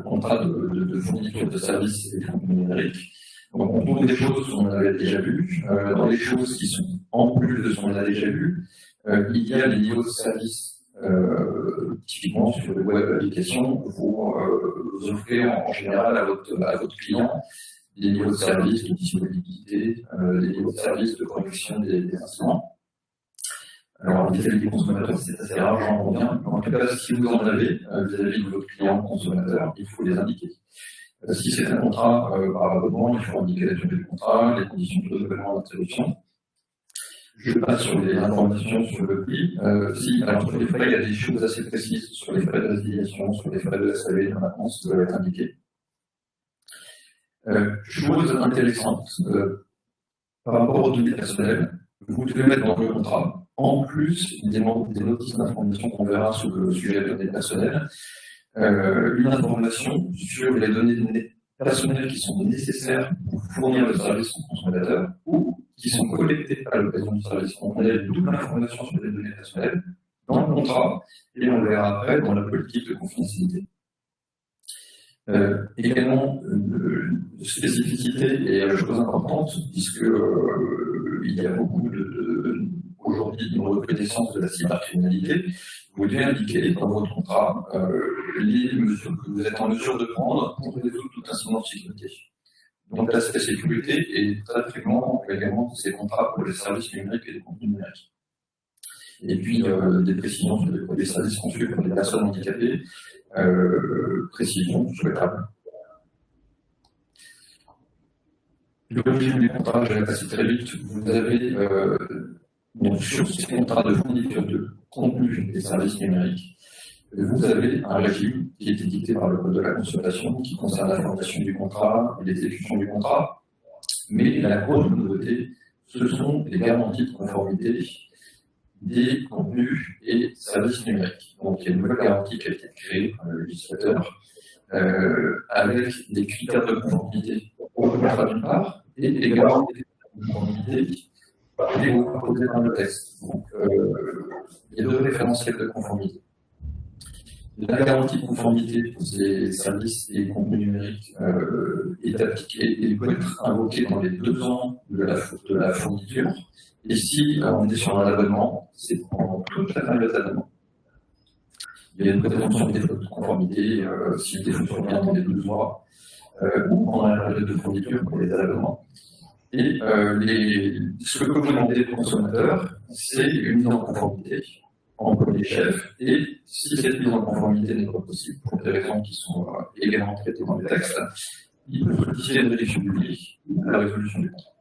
contrats de fourniture de services et de contenu numérique. Donc on trouve des choses qu'on avait déjà vues. Dans les choses qui sont en plus de ce qu'on a déjà vu, il y a les niveaux de service. Typiquement sur le web application, vous offrez en général à votre client des niveaux de service de disponibilité, des niveaux de service de connexion des instruments. Alors, vis-à-vis des consommateurs, c'est assez rare, j'en reviens. En tout cas, si vous en avez vis-à-vis de votre client consommateur, il faut les indiquer. Si c'est un contrat par abonnement, il faut indiquer la durée du contrat, les conditions de renouvellement d'interruption. Je passe sur les informations sur le prix. Alors sur les frais, il y a des choses assez précises sur les frais de résiliation, sur les frais de SAV, de maintenance, qui doivent être indiqués. Chose intéressante, par rapport aux données personnelles, vous devez mettre dans le contrat, en plus des notices d'information qu'on verra sur le sujet des données personnelles, une information sur les données personnelles qui sont nécessaires pour fournir le service au consommateur ou qui sont collectées à l'occasion du service. Donc on a une double information sur les données personnelles dans le contrat et on le verra après dans la politique de confidentialité. Également, spécificité et chose importante, puisque il y a beaucoup aujourd'hui une reconnaissance de la cybercriminalité, vous devez indiquer dans votre contrat les mesures que vous êtes en mesure de prendre pour résoudre tout incident de sécurité. Donc l'aspect sécurité est très fréquent également dans ces contrats pour les services numériques et les contenus numériques. Et puis des précisions sur les services conçus pour les personnes handicapées, précision souhaitable. Le régime du contrat, je vais passer très vite. Vous avez donc sur ces contrats de fourniture de contenu des services numériques, vous avez un régime qui est édicté par le Code de la consommation qui concerne la formation du contrat et l'exécution du contrat. Mais la grosse nouveauté, ce sont les garanties de conformité des contenus et services numériques. Donc il y a une nouvelle garantie qui a été créée par le législateur avec des critères de conformité au contrat d'une part et des garanties de conformité proposées dans le texte. Donc il y a deux référentiels de conformité. La garantie de conformité pour ces services et contenus numériques est appliquée et peut être invoquée dans les 2 ans de la fourniture. Et si on est sur un abonnement, c'est pendant toute la période d'abonnement. Il y a une présomption de défaut de conformité si le défaut survient dans les 12 mois ou pendant la période de fourniture pour les abonnements. Et ce que peut vous demander le consommateur, c'est une mise en conformité en premier chef, et si cette mise en conformité n'est pas possible, pour des raisons qui sont également traitées dans le texte, il peut solliciter une réduction du prix ou la résolution du contrat.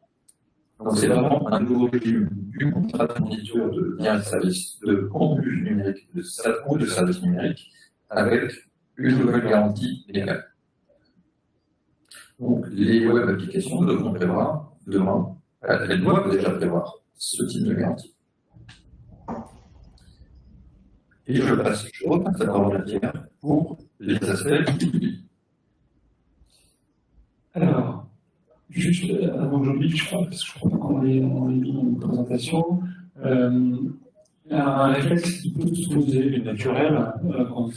Donc c'est vraiment un nouveau régime du contrat de fourniture de biens et services, de contenu numérique ou de services numériques, avec une nouvelle garantie légale. Donc les web applications devront prévoir demain, elles doivent déjà prévoir ce type de garantie. Et je repasse à parole à Pierre pour les aspects du. Alors, juste avant que j'oublie, je crois, parce que je crois pas qu'on ait mis une présentation, un réflexe qui peut se poser du naturel quand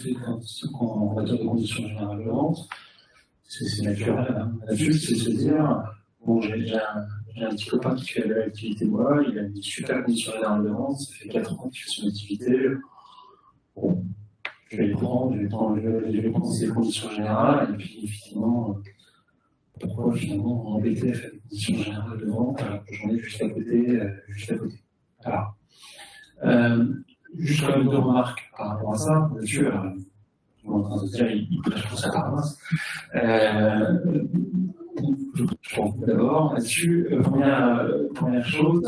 on va dire des conditions générales de vente, c'est naturel. Hein. Là-dessus, c'est se dire, bon, j'ai un petit copain qui fait de l'activité moi, il a une super condition générale de vente, ça fait 4 ans qu'il fait son activité. Bon, je vais prendre ces conditions générales, et puis effectivement, pourquoi finalement embêter à faire des conditions générales de vente alors que j'en ai juste à côté. Alors, juste quand même 2 remarques par rapport à ça, là-dessus, je suis en train de dire, il prêche pour sa paroisse. Je pense d'abord là-dessus, première chose,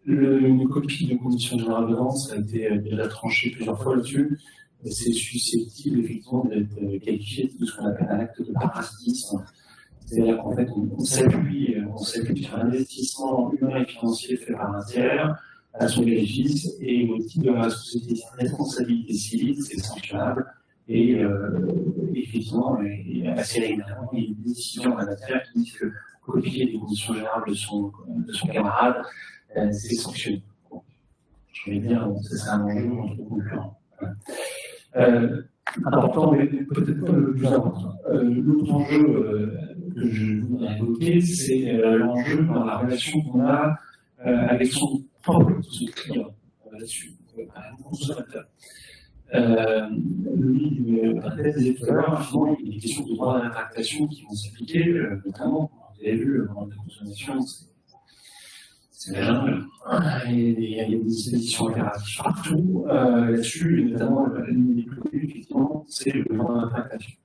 une copie de conditions générales de vente, ça a été déjà tranché plusieurs fois là-dessus. C'est susceptible effectivement d'être qualifié de ce qu'on appelle un acte de parasitisme. C'est-à-dire qu'en fait, on s'appuie sur un investissement humain et financier fait par un tiers à son bénéfice, et au titre de la responsabilité civile, c'est sanctionnable. Et effectivement, assez régulièrement, il y a une décision en la matière qui dit que copier des conditions générales de son camarade, c'est sanctionné. Bon, je vais dire, c'est un enjeu entre concurrents. Important, mais peut-être pas le plus important. L'autre enjeu que je voudrais évoquer, c'est l'enjeu dans la relation qu'on a avec son client là-dessus, un consommateur. Lui, disait tout à l'heure, finalement, il y a des questions de droit de rétractation qui vont s'appliquer, notamment, vous avez vu, dans la consommation, c'est la jungle. Il y a des dispositions impératives partout là-dessus, et notamment l'une des plus connues, effectivement, c'est le droit de rétractation.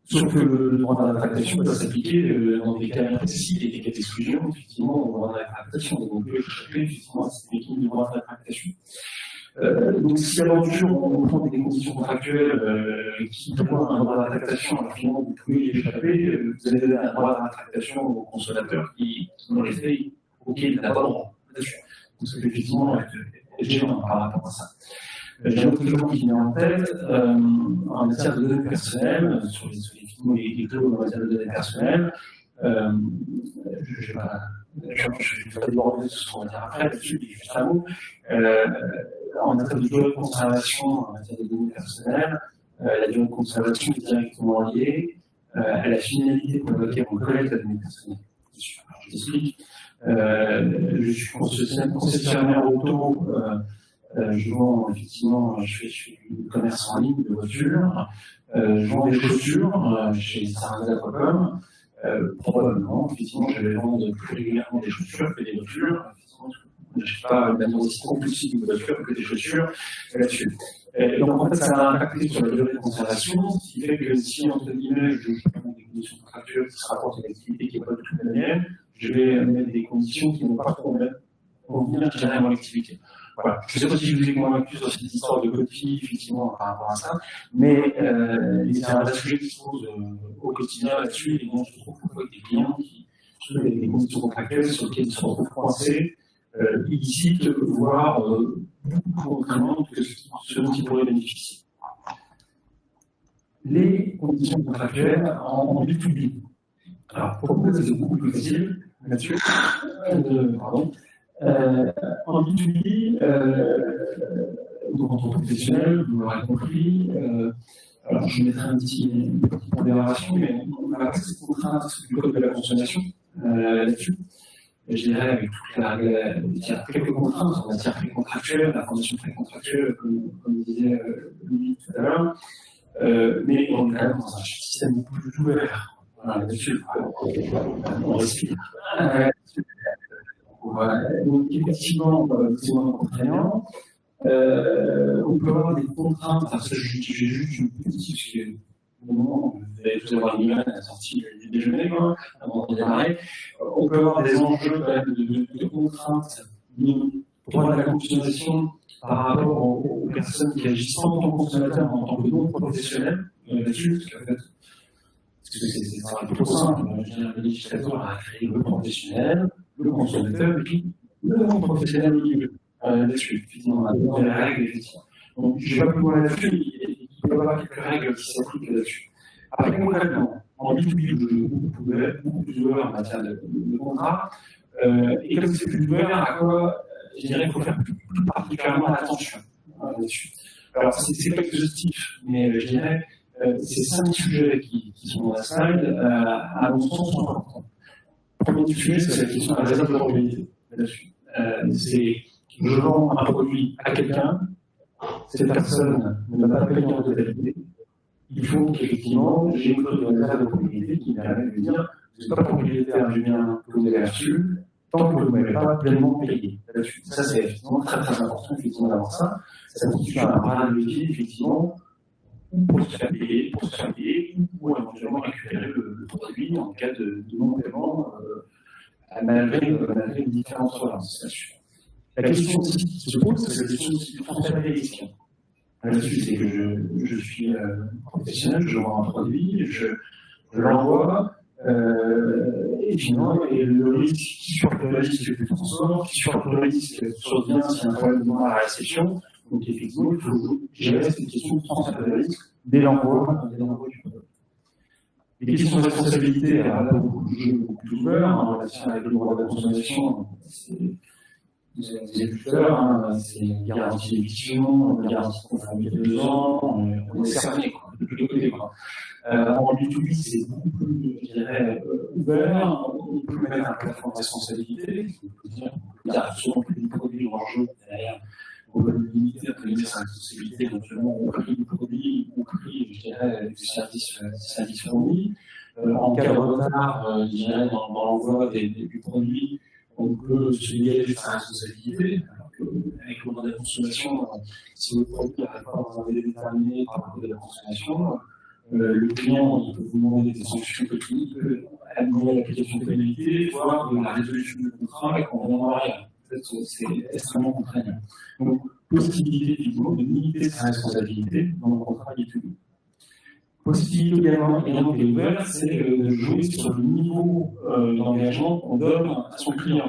Sauf que le droit de rétractation doit s'appliquer dans des cas précis et des cas d'exclusion, effectivement, au droit de rétractation. Donc, on peut échapper, effectivement, à cette mécanique du droit de rétractation. Donc, si à l'aventure, on prend des conditions contractuelles qui donnent un droit de rétractation, alors finalement, vous pouvez y échapper, vous allez donner un droit de rétractation au consommateur qui dans les faits, auquel il n'a pas droit là-dessus. Donc, c'est effectivement gênant par rapport à ça. J'ai un autre exemple qui vient en tête, en matière de données personnelles, sur les clauses en matière de données personnelles. Je vais pas déborder ce qu'on va dire après là-dessus, mais juste un mot. En matière de durée de conservation, en matière de données personnelles, la durée de conservation est directement liée à la finalité pour laquelle on collecte la donnée personnelle. Alors, je t'explique. Je suis concessionnaire auto. Je vends effectivement, je fais du commerce en ligne de voitures. Je vends des chaussures chez Sarrazin.com. Probablement, effectivement, je vais vendre plus régulièrement des chaussures que des voitures. Je n'achète pas une manière aussi compulsive de voitures que des chaussures là-dessus. Donc en fait, ça a impacté sur la durée de conservation, ce qui fait que si, entre guillemets, je prends des conditions contractuelles qui se rapportent à l'activité qui n'est pas du tout la mienne, je vais mettre des conditions qui ne vont pas convenir à mon activité. Voilà. Je ne sais pas si je vous ai convaincu sur cette histoire de copie, effectivement, par rapport à ça, mais c'est un sujet qui se pose au quotidien là-dessus, et donc je trouve avec des clients qui sont avec des conditions contractuelles sur lesquelles ils se retrouvent coincés, illicites, voire beaucoup contraignantes que ce dont ils pourraient bénéficier. Les conditions contractuelles en B2B. Alors, pourquoi c'est beaucoup plus facile là-dessus pardon. En B2B, donc en professionnel, vous l'aurez compris, alors je mettrai une petite pondération, mais on a cette contrainte du code de la consommation là-dessus. Je dirais avec toute il y a quelques contraintes en matière précontractuelle, la formation précontractuelle, comme disait Louis tout à l'heure, mais on est quand même dans un système beaucoup plus ouvert. Voilà, là-dessus, on respire. Voilà. Donc, effectivement, c'est moins contraignant. On peut avoir des contraintes, parce que j'ai juste une petite, parce que au moment où vous allez tous avoir une à la sortie du déjeuner, avant de démarrer, on peut avoir des enjeux de contraintes pour la consommation par rapport aux personnes qui agissent en tant que consommateurs, en tant que non professionnels là-dessus, parce qu'en fait, c'est trop simple. Le législateur a créé le professionnel, le consommateur, et puis le non-professionnel au milieu. Là-dessus, effectivement, on a des règles, effectivement. Donc, je ne vais pas plus loin là-dessus, il peut y avoir quelques règles qui s'appliquent là-dessus. Après, concrètement, en B2B, je suis beaucoup plus ouvert en matière de contrat, et comme c'est plus ouvert, à quoi, je dirais qu'il faut faire plus particulièrement attention là-dessus. Alors, c'est pas exhaustif, mais je dirais, ces 5 sujets qui sont dans la slide, à mon sens, sont importants. Le premier sujet, c'est la question de la réservabilité là-dessus. C'est je vends un produit à quelqu'un, cette personne ne m'a pas payé en totalité. Il faut qu'effectivement, j'ai une clause de réserve de propriété qui me permet de lui dire vous n'êtes pas propriétaire du bien que vous avez reçu tant que vous ne m'avez pas pleinement payé là-dessus. Ça, c'est effectivement très très important effectivement d'avoir ça. Ça constitue un bras de levier, effectivement, pour se faire payer, ou éventuellement récupérer le produit en cas de non-paiement malgré une différence relance là-dessus. La question aussi qui se pose, c'est la question du transfert des risques. Là-dessus, c'est que je suis professionnel, je vends un produit, je l'envoie, et finalement, le risque qui supporte le risque du transport, qui supporte le risque survient s'il y a un problème à la réception. Donc, effectivement, il faut gérer cette question de transfert de risque dès l'envoi du produit. Les questions de responsabilité, alors là, beaucoup plus ouvertes, en relation avec le droit de la consommation, vous avez dit tout à l'heure, c'est une garantie d'éviction, une garantie de conformité de 2 ans, on est cerné, quoi. de deux côtés. En B2B, c'est beaucoup plus, je dirais, ouvert. On peut mettre un plafond de responsabilité. On peut dire souvent que les produits ou enjeux derrière, on peut limiter sa responsabilité éventuellement au prix du produit, au prix, je dirais, du service fourni. En cas de retard, je dirais, dans l'envoi du produit, on peut se dégager de sa responsabilité. Alors qu'avec le modèle de consommation, si votre produit n'arrive pas dans un délai déterminé par rapport à la consommation, le client il peut vous demander des sanctions techniques, améliorer l'application de pénalité, voire la résolution du contrat et qu'on revient en arrière. En fait, c'est extrêmement contraignant. Donc, possibilité effectivement de limiter sa responsabilité dans le contrat B2B. Possibilité également qui est ouverte, c'est de jouer sur le niveau d'engagement qu'on donne à son client.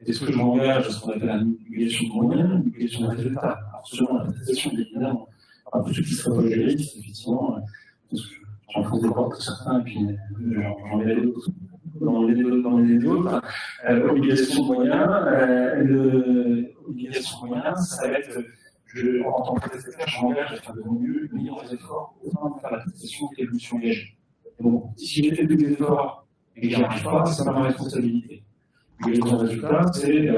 Est-ce que je m'engage à ce qu'on appelle une obligation de moyens, une obligation de résultat? Alors, selon la prestation, évidemment, pour ceux qui seraient pas juristes, effectivement, j'en trouve des portes certains, et puis j'en mets d'autres dans les autres. Obligation de moyens, ça va être, en tant que prestataire, je m'engage à faire de mon mieux, meilleurs efforts, afin de faire la prestation auquel je me suis engagé. Et bon, si j'ai fait tous les efforts et que j'y arrive pas, c'est pas ma responsabilité. L'obligation de résultat, c'est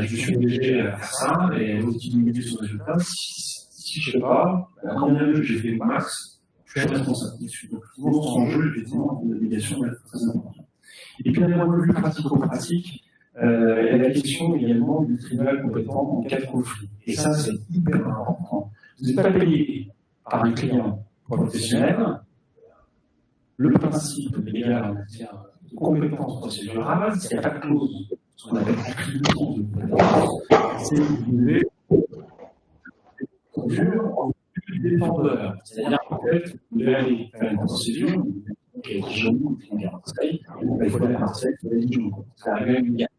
je suis obligé à faire ça, et l'outil d'obligation de résultat, si je ne sais pas, quand bien même j'ai fait le max, je suis responsable dessus. Donc, son jeu, effectivement, l'obligation est très importante. Et puis, d'un point de vue pratico-pratique, il y a la question également du tribunal compétent en cas de conflit. Et ça, c'est hyper important. Vous n'êtes pas payé par un client professionnel. Le principe légal en matière de compétence procédurale, s'il n'y a pas de clause, ce qu'on appelle attribution de compétence, c'est que vous devez au défendeur. C'est-à-dire qu'en fait, vous devez aller faire une procédure, qui est Dijon, qui est Marseille, il faut aller à Marseille, il faut aller à Dijon. Ça arrive à une gare.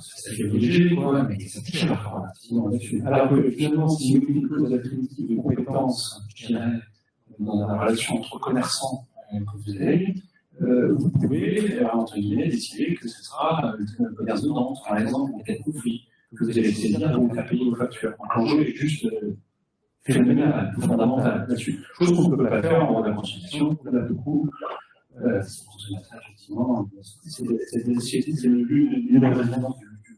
Ça fait léger, quoi, mais ça tire parfois, là-dessus. Alors que finalement, si vous avez une clause attributive de compétence, je dirais, dans la relation entre commerçants que vous avez, vous pouvez, entre guillemets, décider que ce sera le commerce de Nantes, par exemple, en cas de conflit, que vous allez saisir pour vous faire payer vos factures. L'enjeu est juste phénoménal, fondamental là-dessus. Chose qu'on ne peut pas faire en mode de consultation, là, beaucoup. Effectivement, c'est le but du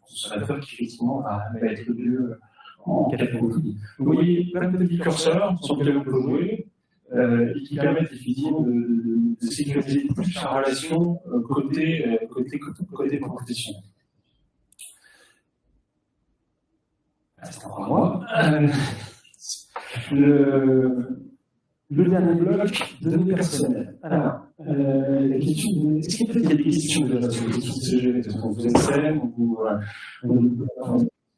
consommateur qui, effectivement, va être le mieux en cas de conflit. Vous voyez plein de petits curseurs sur lesquels on peut jouer. Et qui permettent effectivement de sécuriser plus la relation côté professionnel. C'est encore moi. Le dernier bloc, données personnelles. Alors, la question de... Est-ce qu'il y a des questions déjà sur les questions de CGV, parce qu'on vous essaie,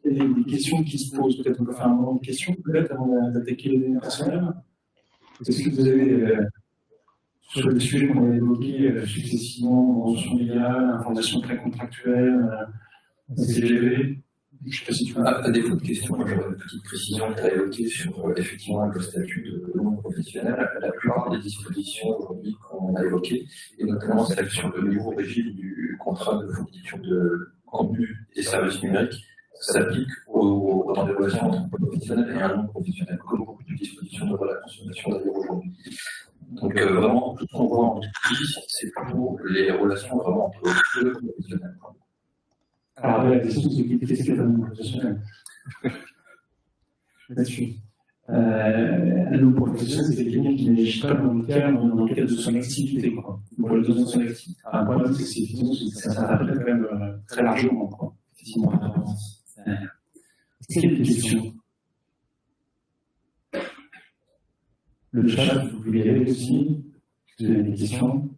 il y a des questions qui se posent, peut-être on peut faire un moment de questions, peut-être avant d'attaquer les données personnelles. Est-ce que vous avez, sur les sujets qu'on a évoqués successivement, mention légale, information précontractuelle, CGV, je ne sais pas si tu veux. À défaut de questions, j'aurais une petite précision que tu as évoquée sur effectivement le statut de non professionnel. La plupart des dispositions aujourd'hui qu'on a évoquées, et notamment celle sur le nouveau régime du contrat de fourniture de contenu et services numériques, s'applique dans les relations entre un professionnel et un non professionnel, comme beaucoup de dispositions de la consommation d'ailleurs aujourd'hui. Donc vraiment, tout ce qu'on voit en B2B, c'est plutôt les relations vraiment entre le professionnel. Alors la question c'est qu'est-ce que c'est un non professionnel là-dessus. Un non professionnel, c'est quelqu'un qui n'agit pas dans le cadre de son activité, quoi. Pour les besoins de son activité. Un problème, c'est que ça s'arrête quand même très largement, quoi. Effectivement, est-ce qu'il y a des questions? Le chat, vous pouvez y aller aussi. Est-ce que vous avez des questions?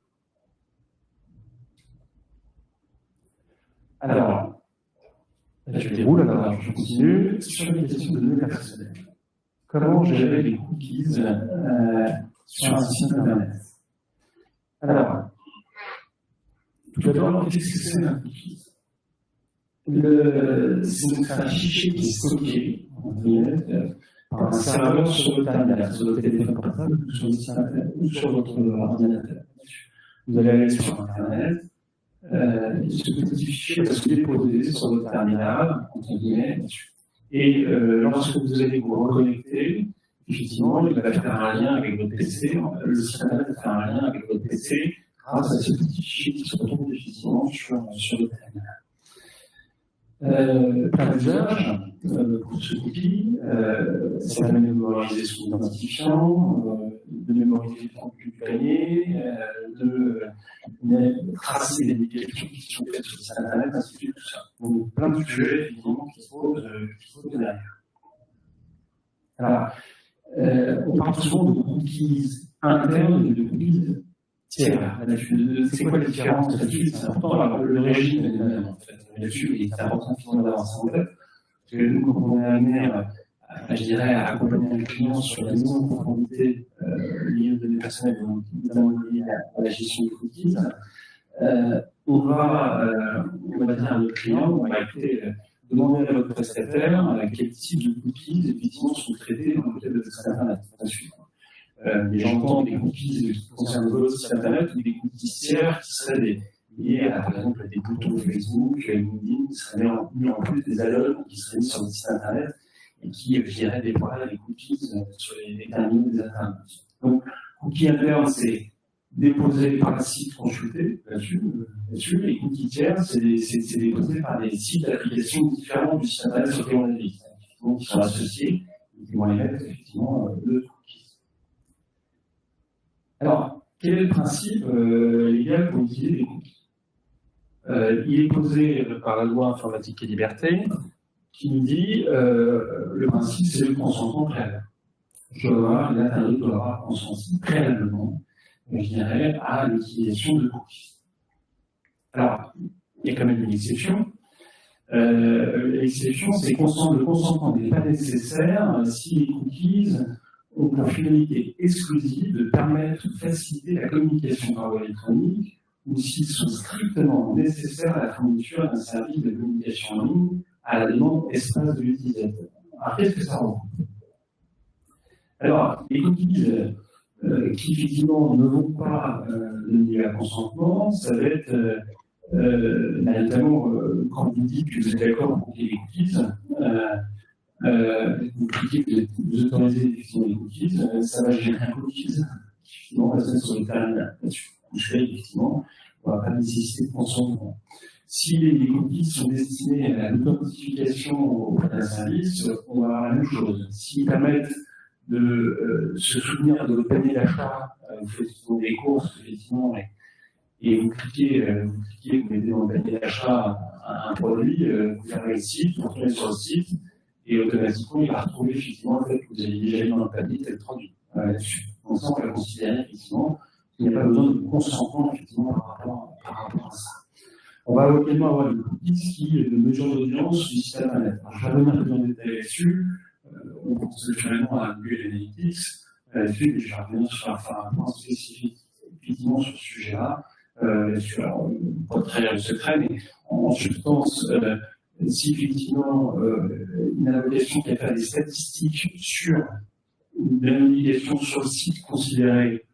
Alors, là, je déroule, alors je continue. Sur les questions de données personnelles. Comment gérer les cookies sur un site internet? Alors, tout d'abord, qu'est-ce que c'est un cookie? C'est un fichier qui est stocké par un serveur sur le terminal, sur le téléphone portable ou sur le site internet ou sur votre ordinateur. Vous allez aller sur Internet, ce petit fichier va se déposer sur votre terminal, entre guillemets, et lorsque vous allez vous reconnecter, effectivement, il va faire un lien avec votre PC, le site internet va faire un lien avec votre PC grâce à ce petit fichier qui se retrouve effectivement sur le terminal. Plein d'usages pour ce cookie, ça permet de mémoriser son identifiant, de mémoriser le contenu du panier, de tracer les indications qui sont faites sur le site internet, ainsi de suite, tout ça. Donc plein de sujets effectivement qui se posent derrière. Alors, on parle souvent de cookies internes et de cookies tiers. C'est quoi la différence là-dessus? C'est important. Alors, le régime est le même, en fait. Là-dessus, et c'est important finalement d'avoir ça en tête. Parce que nous, quand on est amené, je dirais, à accompagner un client sur la mise en conformité liée aux données personnelles, notamment liées à la gestion des cookies, on va dire à notre client, on va écouter, demander à votre prestataire quel type de cookies effectivement sont traités dans le cadre de votre site internet. Mais j'entends des cookies qui concernent votre site internet ou des cookies tiers qui seraient liés à, par exemple, des boutons Facebook, LinkedIn, qui seraient mis en plus des add-ons qui seraient mis sur le site internet et qui, je dirais, déploieraient des cookies sur les terminaux des internautes. Donc, cookies internes, c'est déposé par un site consulté là-dessus. Les cookies tiers, c'est déposé par des sites d'applications différents du site internet sur lequel on est, qui sont associés et qui vont émettre effectivement le cookies. Alors, quel est le principe légal pour utiliser des cookies? Il est posé par la loi informatique et liberté qui nous dit le principe, c'est le consentement préalable. L'internaute doit avoir consenti préalablement, je dirais, à l'utilisation de cookies. Alors, il y a quand même une exception. L'exception, c'est que le consentement n'est pas nécessaire si les cookies ont pour finalité exclusive de permettre ou de faciliter la communication par voie électronique ou s'ils sont strictement nécessaires à la fourniture d'un service de communication en ligne à la demande espace de l'utilisateur. Alors, qu'est-ce que ça regroupe? Alors, les cookies qui, effectivement, ne vont pas donner à consentement, ça va être notamment quand vous dites que vous êtes d'accord pour qu'il y ait des cookies, vous cliquez que vous autorisez effectivement les cookies, ça va générer un cookies qui effectivement va se mettre sur le terminal. Là-dessus, je fais effectivement, on ne va pas nécessiter de consentement. Si les cookies sont destinés à l'authentification auprès d'un service, on va avoir la même chose. S'ils permettent de se souvenir de votre panier d'achat, vous faites des courses, effectivement, et vous cliquez, vous mettez dans le panier d'achat un produit, vous fermez le site, vous retournez sur le site, et automatiquement, il va retrouver effectivement le fait que vous avez déjà mis dans le panier tel produit là-dessus. Donc ça, on va considérer effectivement qu'il n'y a pas besoin de consentement effectivement par rapport à ça. On va également avoir des cookies qui de mesure d'audience du site internet. Alors, je vais revenir plus en détail là-dessus. On pense actuellement à Google Analytics là-dessus, mais je vais revenir sur un point spécifique effectivement sur ce sujet-là. Alors, pas très secret, mais en substance, si effectivement une application qui a fait des statistiques sur une navigation sur le site considéré,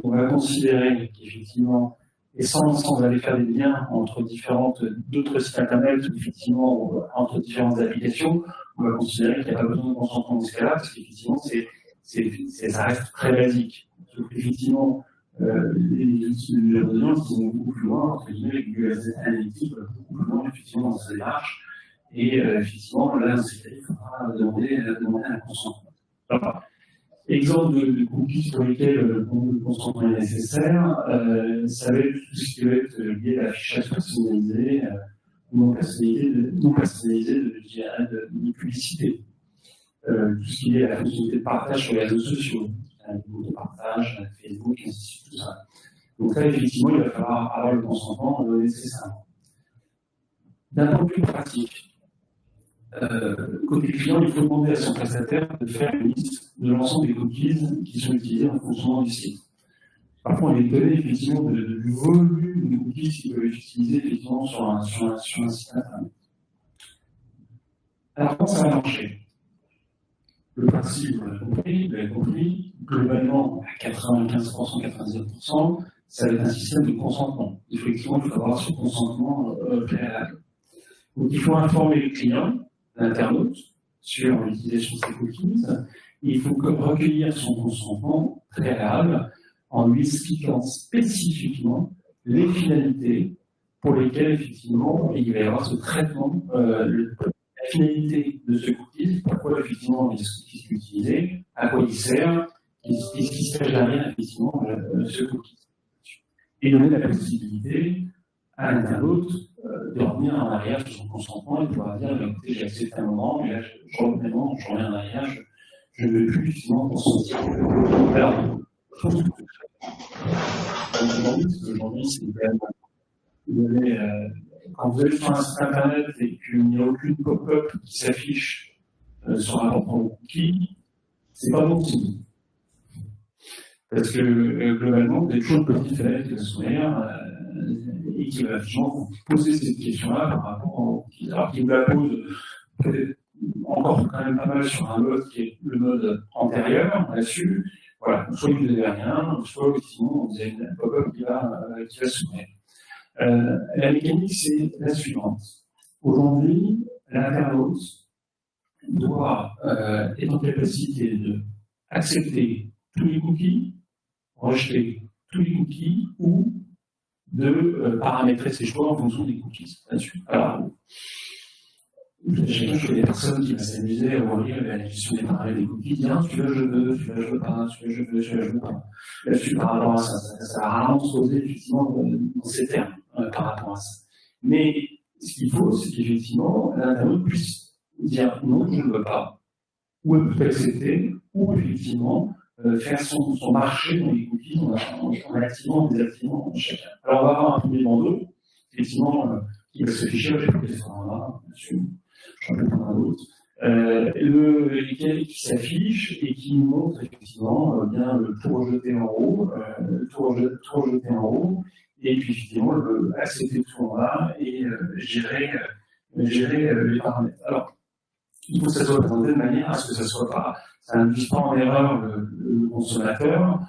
on va considérer qu'effectivement, et sans aller faire des liens entre d'autres sites internet, effectivement, entre différentes applications, on va considérer qu'il n'y a pas besoin de consentement dans ce cas-là, parce qu'effectivement, ça reste très basique. Sauf qu'effectivement, les outils de l'audience sont beaucoup plus loin, entre guillemets, avec Google Analytics, beaucoup plus loin, effectivement, dans sa démarche. Et effectivement, là, dans ces cas, il faudra demander un consentement. Alors, exemple de cookies sur lesquels le consentement est nécessaire, ça va être tout ce qui va être lié à l'affichage personnalisé, non personnalisé de publicité. Tout ce qui est la fonctionnalité de partage sur les réseaux sociaux, les groupes de partage, Facebook, ainsi de suite, tout ça. Donc là, effectivement, il va falloir avoir le consentement nécessairement. D'un point de vue pratique, côté client, il faut demander à son prestataire de faire une liste de l'ensemble des cookies qui sont utilisés en fonctionnement du site. Parfois, on est étonné effectivement du volume de cookies qu'ils peuvent utiliser effectivement sur un site internet. Alors, comment ça va marcher? Le principe, vous l'avez compris, globalement, à 95%, 99%, ça va être un système de consentement. Effectivement, il faut avoir ce consentement préalable. Donc, il faut informer le client, l'internaute, sur l'utilisation de ces cookies, il faut recueillir son consentement préalable en lui expliquant spécifiquement les finalités pour lesquelles, effectivement, il va y avoir ce traitement, la finalité de ce cookie, pourquoi, effectivement, il est utilisé, à quoi il sert, qu'est-ce qui se cache derrière, effectivement, ce cookie. Et donner la possibilité à l'internaute de revenir en arrière sur son consentement et de pouvoir dire, écoutez, j'ai accepté un moment, mais là, je reviens en arrière, je ne veux plus, effectivement, consentir. Alors, je pense que aujourd'hui, c'est quand vous allez sur un site internet et qu'il n'y a aucune pop-up qui s'affiche sur un rapport cookie, c'est pas bon signe. Parce que globalement, vous avez toujours une petite fenêtre qui va s'ouvrir et qui va vous poser cette question-là par rapport au cookie. Alors qu'il vous la pose peut-être encore quand même pas mal sur un mode qui est le mode antérieur là-dessus. Voilà, soit vous n'avez rien, soit sinon vous avez une pop-up qui va s'ouvrir. La mécanique, c'est la suivante. Aujourd'hui, l'internaute doit être en capacité d'accepter tous les cookies, rejeter tous les cookies ou de paramétrer ses choix en fonction des cookies là-dessus. Alors, je fais des personnes qui vont s'amuser à ouvrir la gestion des paramètres des cookies, dire celui-là je veux, celui-là je veux pas, celui-là je veux, celui-là je veux pas. Là-dessus, par rapport à ça va rarement se poser effectivement dans ces termes par rapport à ça. Mais ce qu'il faut, c'est qu'effectivement, l'internaute puisse dire non, je ne veux pas, ou elle peut accepter, ou effectivement faire son marché dans les cookies en activant ou désactivant chacun. Alors on va avoir un premier bandeau, effectivement, qui va s'afficher, je vais peut-être faire un là, dessus. Je vais prendre un autre, qui s'affiche et qui nous montre effectivement bien le tout rejeté en haut, tout rejeté en haut, et puis effectivement le accepter tout en bas et gérer les paramètres. Alors, il faut que ça soit présenté de manière à ce que ça soit pas, ça n'induise pas en erreur le consommateur.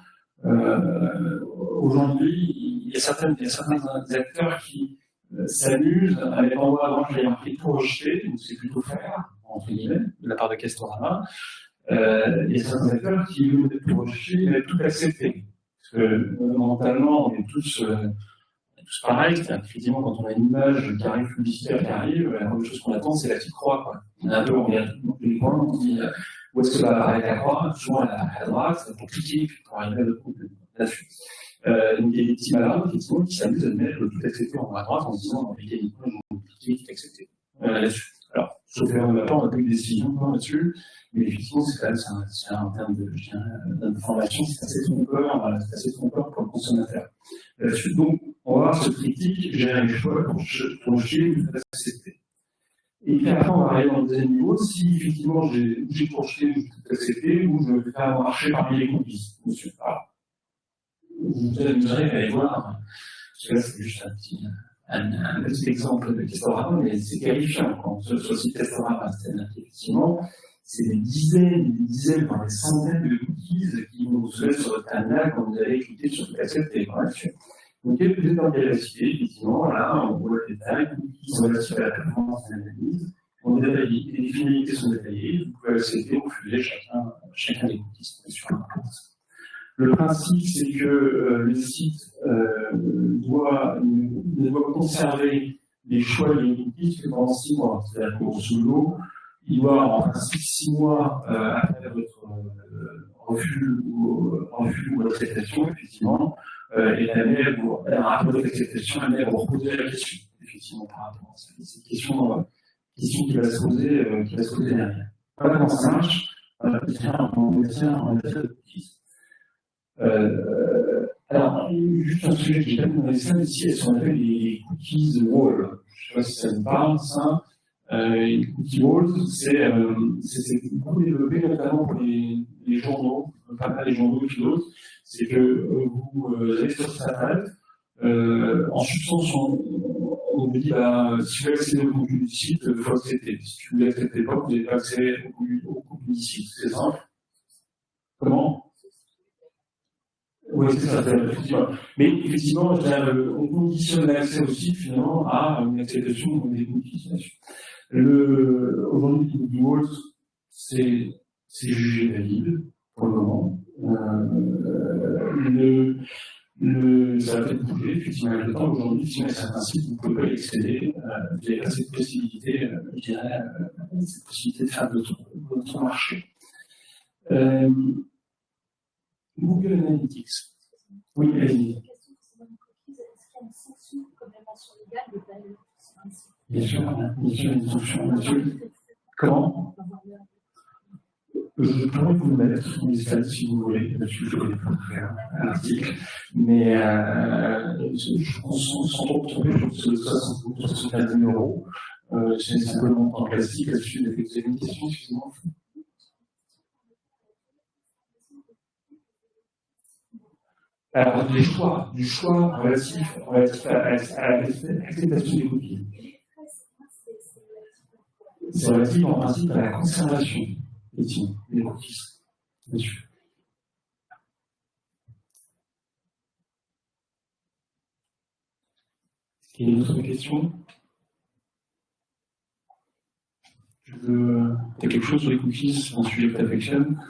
Aujourd'hui, il y a certains acteurs qui s'amusent à mettre en haut à droite, j'ai marqué tout rejeter, donc c'est plutôt faire, entre guillemets, de la part de Castorama. Il y a certains acteurs qui veulent mettre tout rejeter, mais tout accepter. Parce que mentalement, on est tous pareils, c'est-à-dire qu'effectivement, quand on a une image qui arrive, publicitaire qui arrive, la première chose qu'on attend, c'est la petite croix, quoi. On a un peu, on regarde tous les coins, on se dit où est-ce que va apparaître la croix, souvent elle apparaît à droite, pour cliquer, pour arriver à l'autre coup là-dessus. Donc il y a des petits malins effectivement qui s'amusent à mettre le tout accepté en haut à droite en se disant mécaniquement je vais cliquer tout accepté là-dessus. Alors, sauf erreur de ma part, on n'a pas eu de décision là-dessus, mais effectivement c'est quand même en termes de formation, c'est assez trompeur pour le consommateur. Là-dessus, donc on va avoir ce critique, gérer les choix pour chier ou tout accepter. Et puis après, on va arriver dans le deuxième niveau, si effectivement j'ai projeté ou tout accepté, ou je vais faire marcher parmi les cookies, monsieur. Alors, vous vous amuserez à aller voir, parce que là c'est juste un petit exemple de Castorama, mais c'est terrifiant quand sur le site Castorama, c'est-à-dire qu'effectivement, c'est des dizaines, voire des centaines de cookies qui vont se mettre sur votre terminal quand vous allez cliquer sur tout accepter. Donc, vous êtes en capacité, effectivement, là, on voit les détails, qui sont relatifs à la performance de l'analyse, on est détaillé, les finalités sont détaillées, vous pouvez accepter ou refuser chacun des cookies sur un rapport. Le principe, c'est que le site doit conserver les choix et les cookies pendant 6 mois. C'est-à-dire qu'au sous-lot, il doit en principe 6 mois après votre refus ou acceptation, effectivement, et amener à vous, après votre acceptation, amener à vous reposer la question, effectivement, par rapport à ça. C'est une question qui va se poser derrière. Voilà comment ça marche. En matière de cookies. Alors, juste un sujet que j'ai pas mis dans les slides ici, elles sont appelées les cookies wall. Je ne sais pas si ça vous parle, ça. Les cookies walls, c'est beaucoup développé, notamment pour les journaux, pas mal les journaux que d'autres. C'est que vous allez sur ce internet, en substance, on vous dit, si vous accédez au contenu du site, il faut accepter. Si vous n'acceptez pas, vous n'avez pas accès au contenu du site. C'est simple. Comment? Oui, c'est ça, effectivement. Mais effectivement, on conditionne l'accès au site finalement à une acceptation des cookies. Aujourd'hui, les walls, c'est c'est jugé valide pour le moment. Ça va peut-être bouger, effectivement, avec le temps. Aujourd'hui, effectivement, il y a certains sites, vous ne pouvez pas y accéder. Vous n'avez pas cette possibilité, je dirais, cette possibilité de faire votre marché. Google Analytics. Oui, allez-y. Bien sûr, une sanction là-dessus. Comment? Je pourrais vous le mettre sur les slides si vous voulez, là-dessus je ne connais pas faire un article, mais je pense sans trop tromper, je pense que c'est 75 000 €. C'est simplement en classique là-dessus. Vous avez une question, excusez-moi? Alors, du choix relatif à l'acceptation des cookies. C'est relatif en principe à la conservation des cookies. Là-dessus. Est-ce qu'il y a une autre question? Il y a quelque chose sur les cookies, un sujet que tu affectionnes?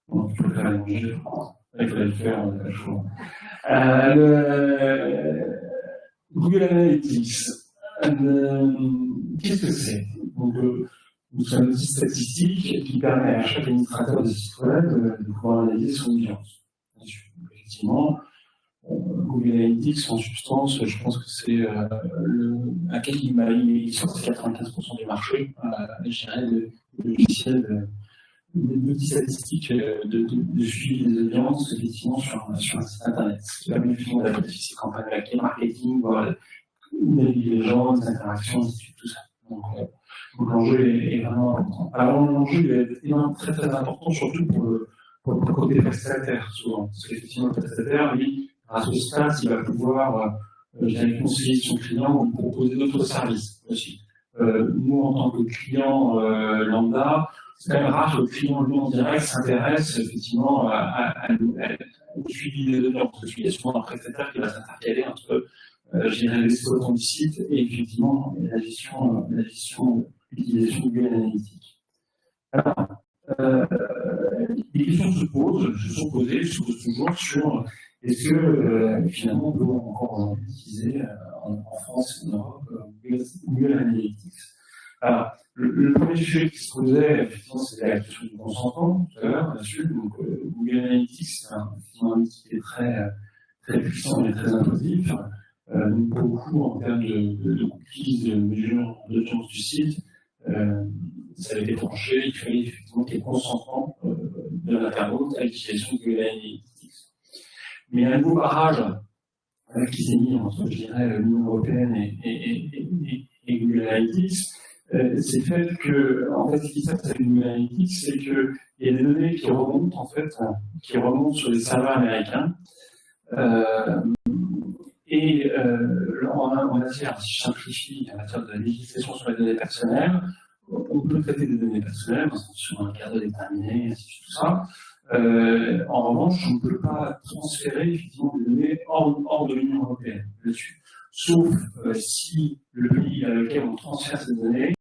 Bon, tu peux le faire manger. Il faudrait le faire, Google Analytics. Qu'est-ce que c'est? Donc, nous sommes un outil statistique qui permet à chaque administrateur de site web de pouvoir analyser son audience. Effectivement, Google Analytics, en substance, je pense que c'est un cas qui m'a il sur 95% du marché, je dirais, de logiciels d'outils statistiques de suivi des audiences, effectivement, sur un site internet. Ce qui permet effectivement d'adapter ces campagnes de marketing, voir naviguer les gens, les interactions, tout ça. Donc l'enjeu est vraiment important. Alors l'enjeu est très très important, surtout pour le côté prestataire, souvent. Parce qu'effectivement, le prestataire, lui, grâce au SaaS, il va pouvoir conseiller son client ou lui proposer d'autres services aussi. Nous, en tant que client lambda, c'est quand même rare que le client lui en direct s'intéresse effectivement au suivi des audiences, parce qu'il y a souvent un prestataire qui va s'intercaler entre l'exploitant du site et effectivement la gestion de l'utilisation de Google Analytics. Alors, les questions se posent toujours sur est-ce que finalement on peut encore utiliser en France et en Europe Google Analytics. Alors, le premier sujet qui se posait, effectivement, c'était la question du consentement, tout à l'heure, là-dessus. Donc, Google Analytics, c'est un outil qui est très, très puissant et très intrusif. Pour beaucoup, en termes de cookies, de mesures d'audience du site, ça avait été tranché, il fallait effectivement qu'il y ait consentement de l'internaute à l'utilisation de Google Analytics. Mais il y a un nouveau barrage qui s'est mis entre, je dirais, l'Union européenne et Google Analytics. C'est le fait que, en fait, ce qui se passe avec Google Analytics, c'est qu'il y a des données qui remontent sur les serveurs américains. En matière, si je simplifie, en matière de législation sur les données personnelles, on peut traiter des données personnelles sur un cadre déterminé, ainsi de suite, tout ça. En revanche, on ne peut pas transférer effectivement des données hors de l'Union européenne là-dessus. Sauf si le pays à lequel on transfère ces données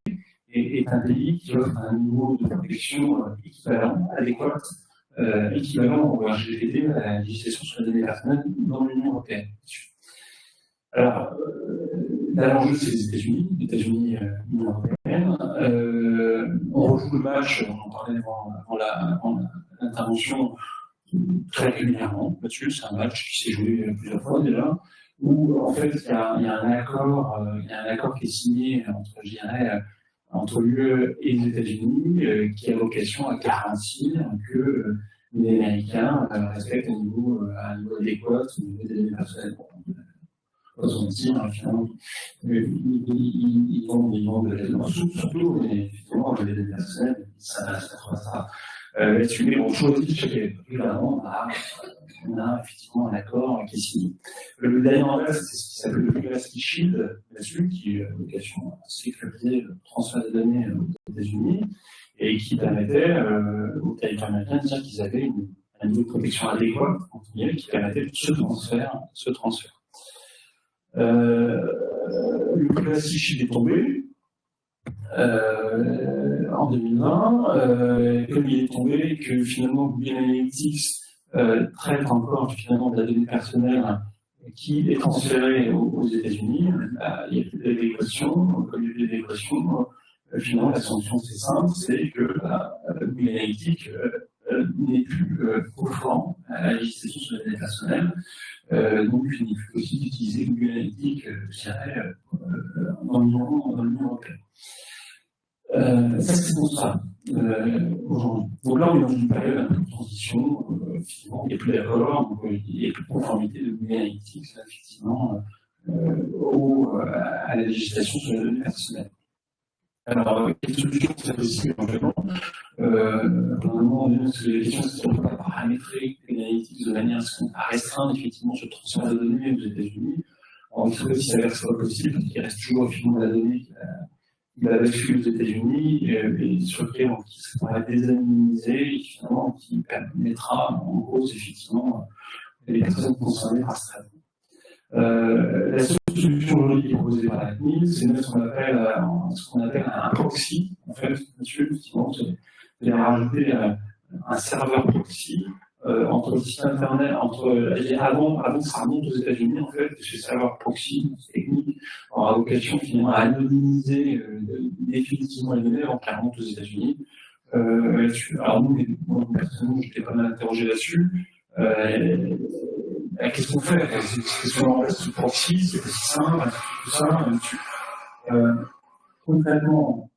est un pays qui offre un niveau de protection équivalent, adéquat, équivalent au RGPD, à la législation sur les données personnelles dans l'Union européenne. Alors, l'enjeu, c'est les États-Unis, l'Union européenne. On rejoue le match, on en parlait avant l'intervention, très régulièrement là-dessus. C'est un match qui s'est joué plusieurs fois déjà, où en fait il y a un accord qui est signé entre l'UE et les États-Unis, qui a vocation à garantir que les Américains respectent un niveau adéquat au niveau des données personnelles. Pas se mentir, finalement, ils vendent de la surtout, mais effectivement, les données personnelles, ça reste ça. Là-dessus, mais on choisit chaque événement, on a effectivement un accord qui est signé. Le dernier en place, c'est ce qui s'appelle le Privacy Shield, là-dessus, qui a vocation à sécuriser le transfert des données aux États-Unis et qui permettait aux territoires américains de dire qu'ils avaient un niveau de protection adéquat, qui permettait ce transfert. Le Privacy Shield est tombé. en 2020, comme il est tombé que finalement Google Analytics traite encore finalement de la donnée personnelle qui est transférée aux États-Unis, il n'y a plus d'adéquation. Comme il y a plus d'adéquation, finalement la solution c'est simple, c'est que Google Analytics n'est plus conforme à la législation sur la donnée personnelle. Donc il n'est plus possible d'utiliser Google Analytics, je dirais, dans l'Union européenne. Ça, c'est pour ça, aujourd'hui. Donc là, on est dans une période un peu de transition, effectivement, il n'y a plus d'accord, donc il n'y a plus de conformité de Google Analytics, effectivement, à la législation sur les données personnelles. Alors, quelle solution c'est possible éventuellement normalement, la question, c'est si on ne peut pas paramétrer Google Analytics de manière à restreindre effectivement ce transfert de données aux États-Unis. Alors, il faudrait, si ça reste pas possible, qu'il reste toujours finalement la donnée qui va basculer aux États-Unis et sur lequel qui sera désanonymisé et finalement qui permettra en gros effectivement les personnes concernées par ce traitement. La seule solution aujourd'hui qui est proposée par la CNIL, c'est ce qu'on appelle un proxy, en fait, monsieur, effectivement, c'est rajouter un serveur proxy entre le site internet, avant que ça remonte aux États-Unis, en fait, ce serveur proxy technique aura vocation finalement à anonymiser définitivement les données avant qu'elles remontent aux États-Unis. Alors moi, personnellement, j'étais pas mal interrogé là-dessus. Qu'est-ce qu'on fait? Qu'est-ce qu'on remplace ce proxy? C'est pas si simple, tout ça. Concrètement,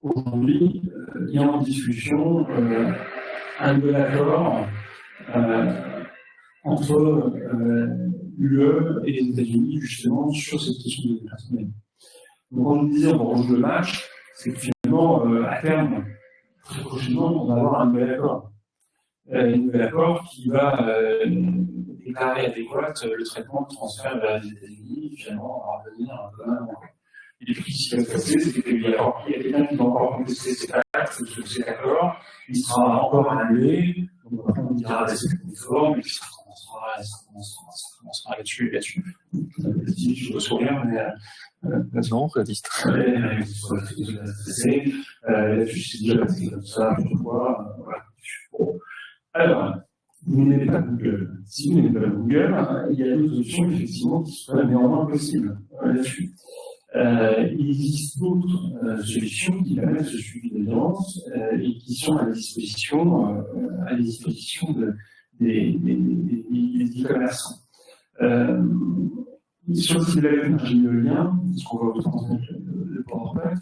aujourd'hui, il y a en discussion un nouvel accord entre l'UE et les États-Unis, justement, sur cette question des données personnelles. Donc, quand je vous disais, on rejoue le match, c'est que finalement, à terme, très prochainement, on va avoir un nouvel accord. Un nouvel accord qui va déclarer adéquat le traitement de transfert vers les États-Unis, finalement, on va revenir quand même. Et puis, ce qui va se passer, c'est qu'il y a quelqu'un qui va encore contester cet accord, il sera encore annulé, donc après on dira c'est conforme, et puis ça commencera là-dessus. Je me souviens, mais non, réaliste. Là-dessus, c'est déjà passé comme ça, je vois, voilà. Alors, vous n'aimez pas Google. Si vous n'aimez pas Google, il y a d'autres options, effectivement, qui seraient néanmoins possibles là-dessus. Il existe d'autres solutions qui permettent ce suivi d'audience et qui sont à la disposition des e-commerçants. Sur le site de la j'ai mis le lien, parce qu'on va vous transmettre le PowerPoint.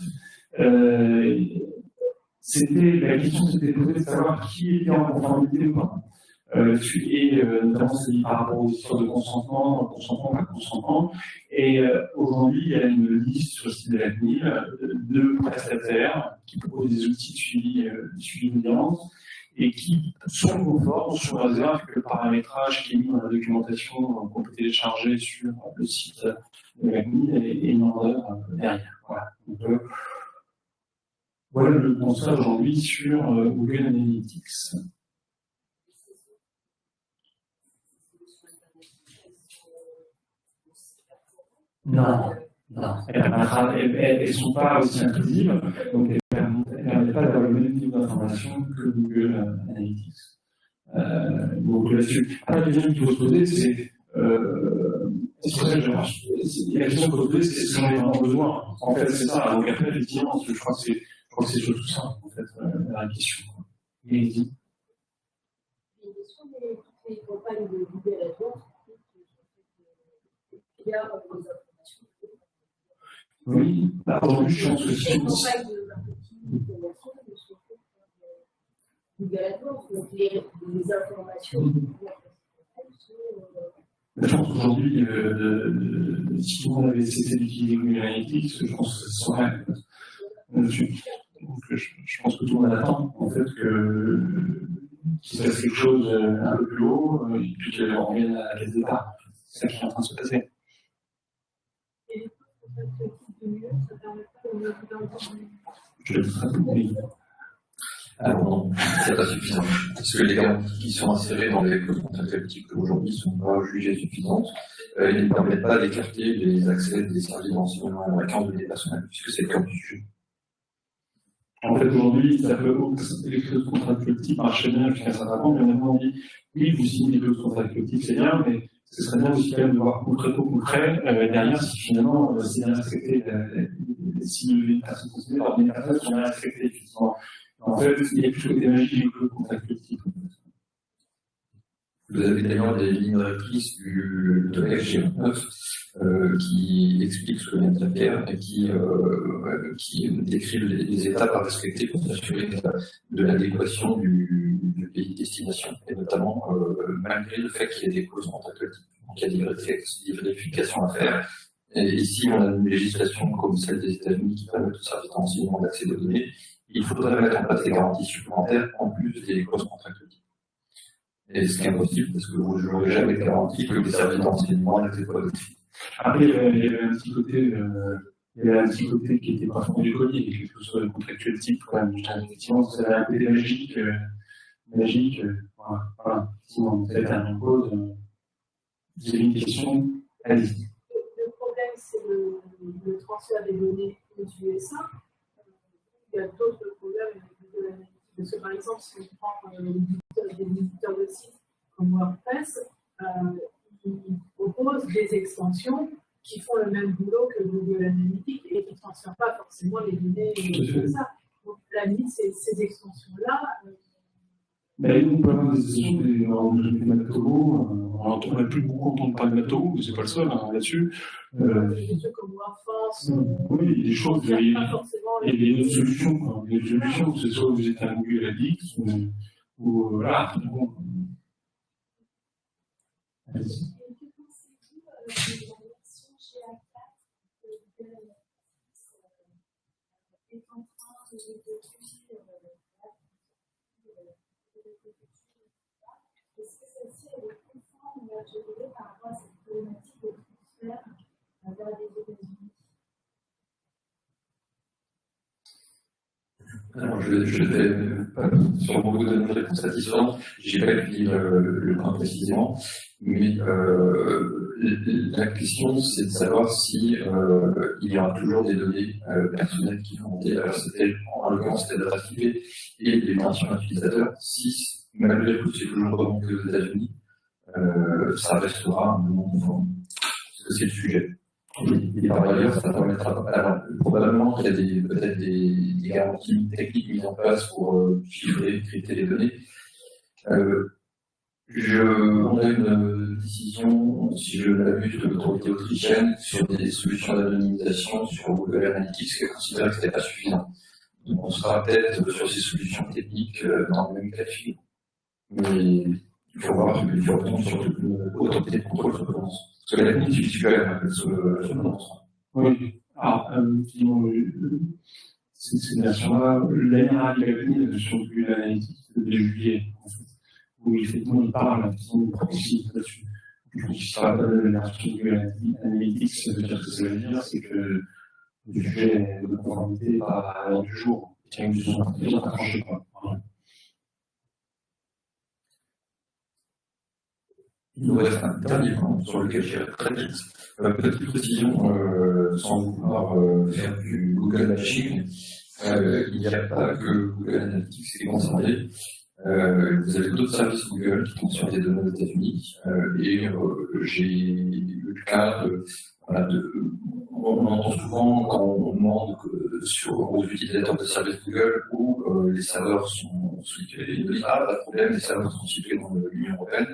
La question s'était posée de savoir qui était en conformité ou pas. Et notamment c'est par rapport aux histoires de consentement, pas consentement. Et aujourd'hui, il y a une liste sur le site de la CNIL de prestataires qui proposent des outils de suivi d'audience et qui sont conformes sous réserve que le paramétrage qui est mis dans la documentation qu'on peut télécharger sur le site de la CNIL est mis en œuvre derrière. Voilà. Donc, voilà le constat aujourd'hui sur Google Analytics. Non. Elles ne sont pas aussi inclusives, donc elles ne permettent pas d'avoir le même niveau d'information que Google Analytics. Donc là-dessus, après, la question qu'il faut se poser, c'est la question qu'il faut se poser, c'est ce qu'on a vraiment besoin. En fait, c'est ça. Donc après, effectivement, je crois que c'est surtout ça, en fait, la question. Et une question des campagnes de Google AdWords, il y a des informations. Oui, aujourd'hui, je pense que si on campagne de marketing commercial ne sont faites par Google AdWords, donc les informations. Je pense qu'aujourd'hui, si on avait cessé d'utiliser Google Analytics, je pense que ce serait là-dessus. Donc, je pense que tout le monde attend, en fait, qu'il se passe quelque chose un peu plus haut, et puis qu'on revienne à la case départ. C'est ça qui est en train de se passer. Et du coup, ce type de mieux, ça permet pas de Je le ferai oui. Alors non, c'est pas suffisant. Parce que les garanties qui sont insérées dans les clauses contractuelles aujourd'hui ne sont pas jugées suffisantes. Ils ne permettent pas d'écarter les accès des services de renseignement américains aux données personnelles, puisque c'est le cœur du sujet. En fait, aujourd'hui, les clauses contractuelles type marchaient bien jusqu'à un certain point, mais on a dit, oui, vous signez des clauses contractuelles type, c'est bien, mais ce serait bien aussi quand même de voir concret, derrière, si finalement, c'est bien respecté, si les personnes considérées par des personnes sont bien respectées, effectivement. En fait, il y a plus côté magique des clauses contractuelles type. Vous avez d'ailleurs des lignes directrices de la FG29 qui expliquent ce que vient de dire Pierre et qui décrivent les étapes à respecter pour s'assurer de l'adéquation du pays de destination, et notamment malgré le fait qu'il y ait des clauses contractuelles. Donc il y a des vérifications à faire. Et ici, on a une législation comme celle des États-Unis qui permet aux services de renseignement d'accès aux données. Il faudrait mettre en place des garanties supplémentaires en plus des clauses contractuelles. Et ce qui est impossible, parce que vous n'aurez jamais de garantie que les services de renseignement n'étaient pas notifiés. Après, il y avait un petit côté qui n'était pas fond du collier, avec les clauses contractuelles type, quand même. Effectivement, ça avait un côté magique, voilà. Effectivement, vous avez un pause, vous avez une question, allez-y. Le problème, c'est le transfert des données aux USA. Il y a d'autres problèmes avec Google Analytics. Parce que par exemple, si on prend des éditeurs de sites comme WordPress, ils proposent des extensions qui font le même boulot que Google Analytics et qui ne transfèrent pas forcément les données comme ça. Donc, la limite, ces extensions-là. Mais nous, on peut avoir des Matomo, on n'a plus beaucoup entendu parler de Matomo, mais c'est pas le seul là-dessus. Des trucs comme WordForce. Oui, il y a des choses, il y a des autres solutions. Il y a des solutions, c'est soit vous êtes un Google Addict, ou voilà. Allez-y. Est-ce que celle-ci est conforme à gérer par rapport à cette problématique de transfert vers les États-Unis? Alors, je vais pas sûrement vous donner une réponse satisfaisante. J'ai pas étudié le point précisément, mais la question c'est de savoir si il y aura toujours des données personnelles qui vont monter. Alors c'était en l'occurrence c'était l'adresse IP et les mentions utilisateurs. Si malgré tout c'est toujours remonté aux États-Unis, ça restera un non conforme. Parce que c'est le sujet. Et par ailleurs, ça permettra. Alors, probablement qu'il y a peut-être des garanties techniques mises en place pour chiffrer, crypter les données. On a une décision, si je l'abuse, de l'autorité autrichienne sur des solutions d'anonymisation sur Google Analytics qui a considéré que ce n'était pas suffisant. Donc on sera peut-être sur ces solutions techniques dans le même cas de figure. Mais il faut voir qu'il faut retomber sur l'autorité de contrôle sur l'ordonnance. Parce que la technique suffit quand même sur l'ordonnance. Oui. Alors, effectivement, ces versions-là, l'année dernière, sur Google Analytics de juillet, en fait, où effectivement il parle de proxy là-dessus. Je pense qu'il sera la version de Google Analytics, ça veut dire que ça veut dire, c'est que le sujet de conformité n'est pas à l'heure du jour. Il tient une décision à trancher, quoi. Il nous reste un dernier point sur lequel j'irai très vite. Petite précision, sans vouloir faire du Google bashing, il n'y a pas que Google Analytics qui est concerné. Vous avez d'autres services Google qui transfèrent des données aux États-Unis et j'ai eu le cas on entend souvent quand on demande aux utilisateurs de services Google où les serveurs sont situés, ils nous disent pas de problème, les serveurs sont situés dans l'Union européenne,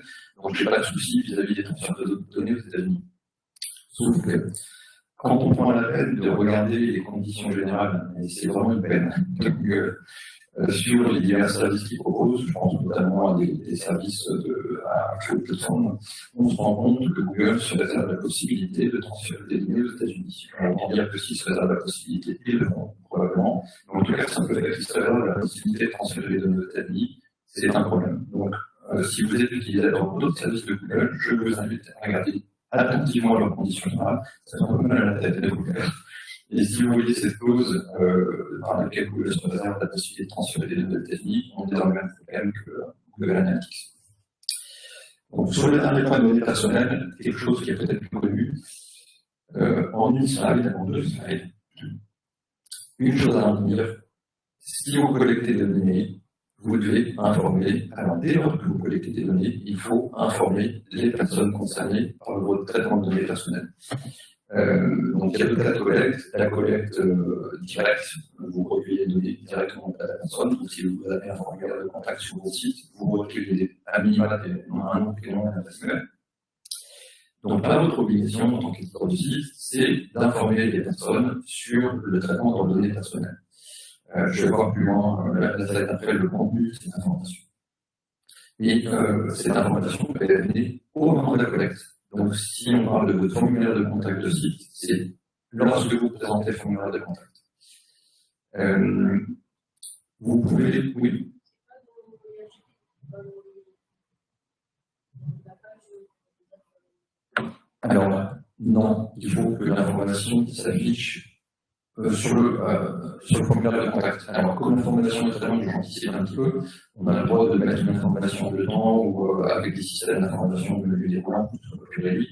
donc j'ai pas de souci vis-à-vis des transferts de données aux États-Unis. Sauf que quand on prend la peine de regarder les conditions générales, et c'est vraiment une peine de Google, sur les divers services qu'ils proposent, je pense notamment à des services à cloud platform, on se rend compte que Google se réserve la possibilité de transférer des données aux États-Unis. On va dire que s'ils se réservent la possibilité, ils le font probablement, mais en tout cas, c'est un peu fait qu'ils se réservent la possibilité de transférer les données aux États-Unis, c'est un problème. Donc, si vous êtes utilisateur d'autres services de Google, je vous invite à regarder attentivement leurs conditions générales, ça fait un peu mal à la tête de vous faire. Et si vous voyez cette clause par laquelle Google se réserve la possibilité de transférer des données techniques, on est dans le même problème que Google Analytics. Donc, sur le dernier point de données personnelles, quelque chose qui est peut-être plus connu, en une slide, en deux slides, une chose à en dire, si vous collectez des données, vous devez informer, alors dès lors que vous collectez des données, il faut informer les personnes concernées par votre traitement de données personnelles. Donc il y a deux cas de collecte, la collecte directe, vous recueillez les données directement auprès de la personne, ou si vous avez un formulaire de contact sur votre site, vous recueillez à minima un nom, prénom et une adresse mail. Donc là, votre obligation en tant qu'éditeur du site, c'est d'informer les personnes sur le traitement de leurs données personnelles. Je vais voir plus loin la slide après le contenu de cette information. Et cette information peut être donnée au moment de la collecte. Donc si on parle de votre formulaire de contact de site, c'est lorsque vous présentez le formulaire de contact. Vous pouvez, oui. Alors, non, il faut que l'information s'affiche sur le formulaire de contact. Alors, comme l'information est très longue, j'anticipe un petit peu, on a le droit de mettre une information dedans ou avec des systèmes d'information de menu déroulant, plus réduit.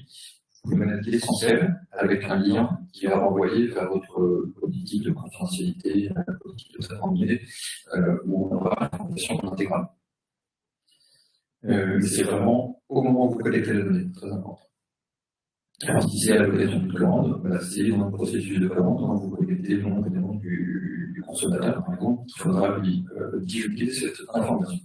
Vous pouvez mettre l'essentiel avec un lien qui va renvoyer vers votre politique de confidentialité, politique de traitement de données, où on aura l'information intégrale. Mais c'est vraiment au moment où vous collectez les données, très important. Alors, si c'est à l'occasion d'une commande, c'est dans le processus de commande, quand vous collectez le nom et le nom du consommateur, par exemple, il faudra lui divulguer cette information.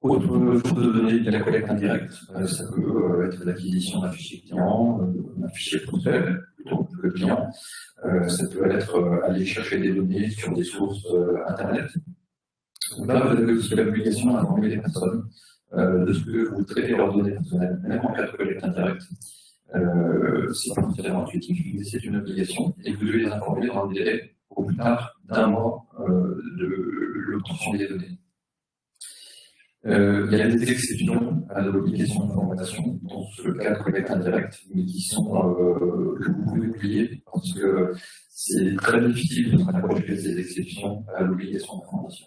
Autre source de données, il y a la collecte indirecte. Ça peut être l'acquisition d'un fichier client, d'un fichier ponctuel, plutôt que le client. Ça peut être aller chercher des données sur des sources Internet. Donc là, vous avez aussi l'obligation d'informer les personnes de ce que vous traitez leurs données personnelles, même en cas de collecte indirecte. C'est pas forcément intuitif, mais c'est une obligation, et vous devez les informer dans le délai au plus tard d'un mois de l'obtention des données. Il y a des exceptions à l'obligation d'information dans le cas de collecte indirecte, mais qui sont que vous pouvez oublier parce que c'est très difficile de s'approcher de ces exceptions à l'obligation d'information.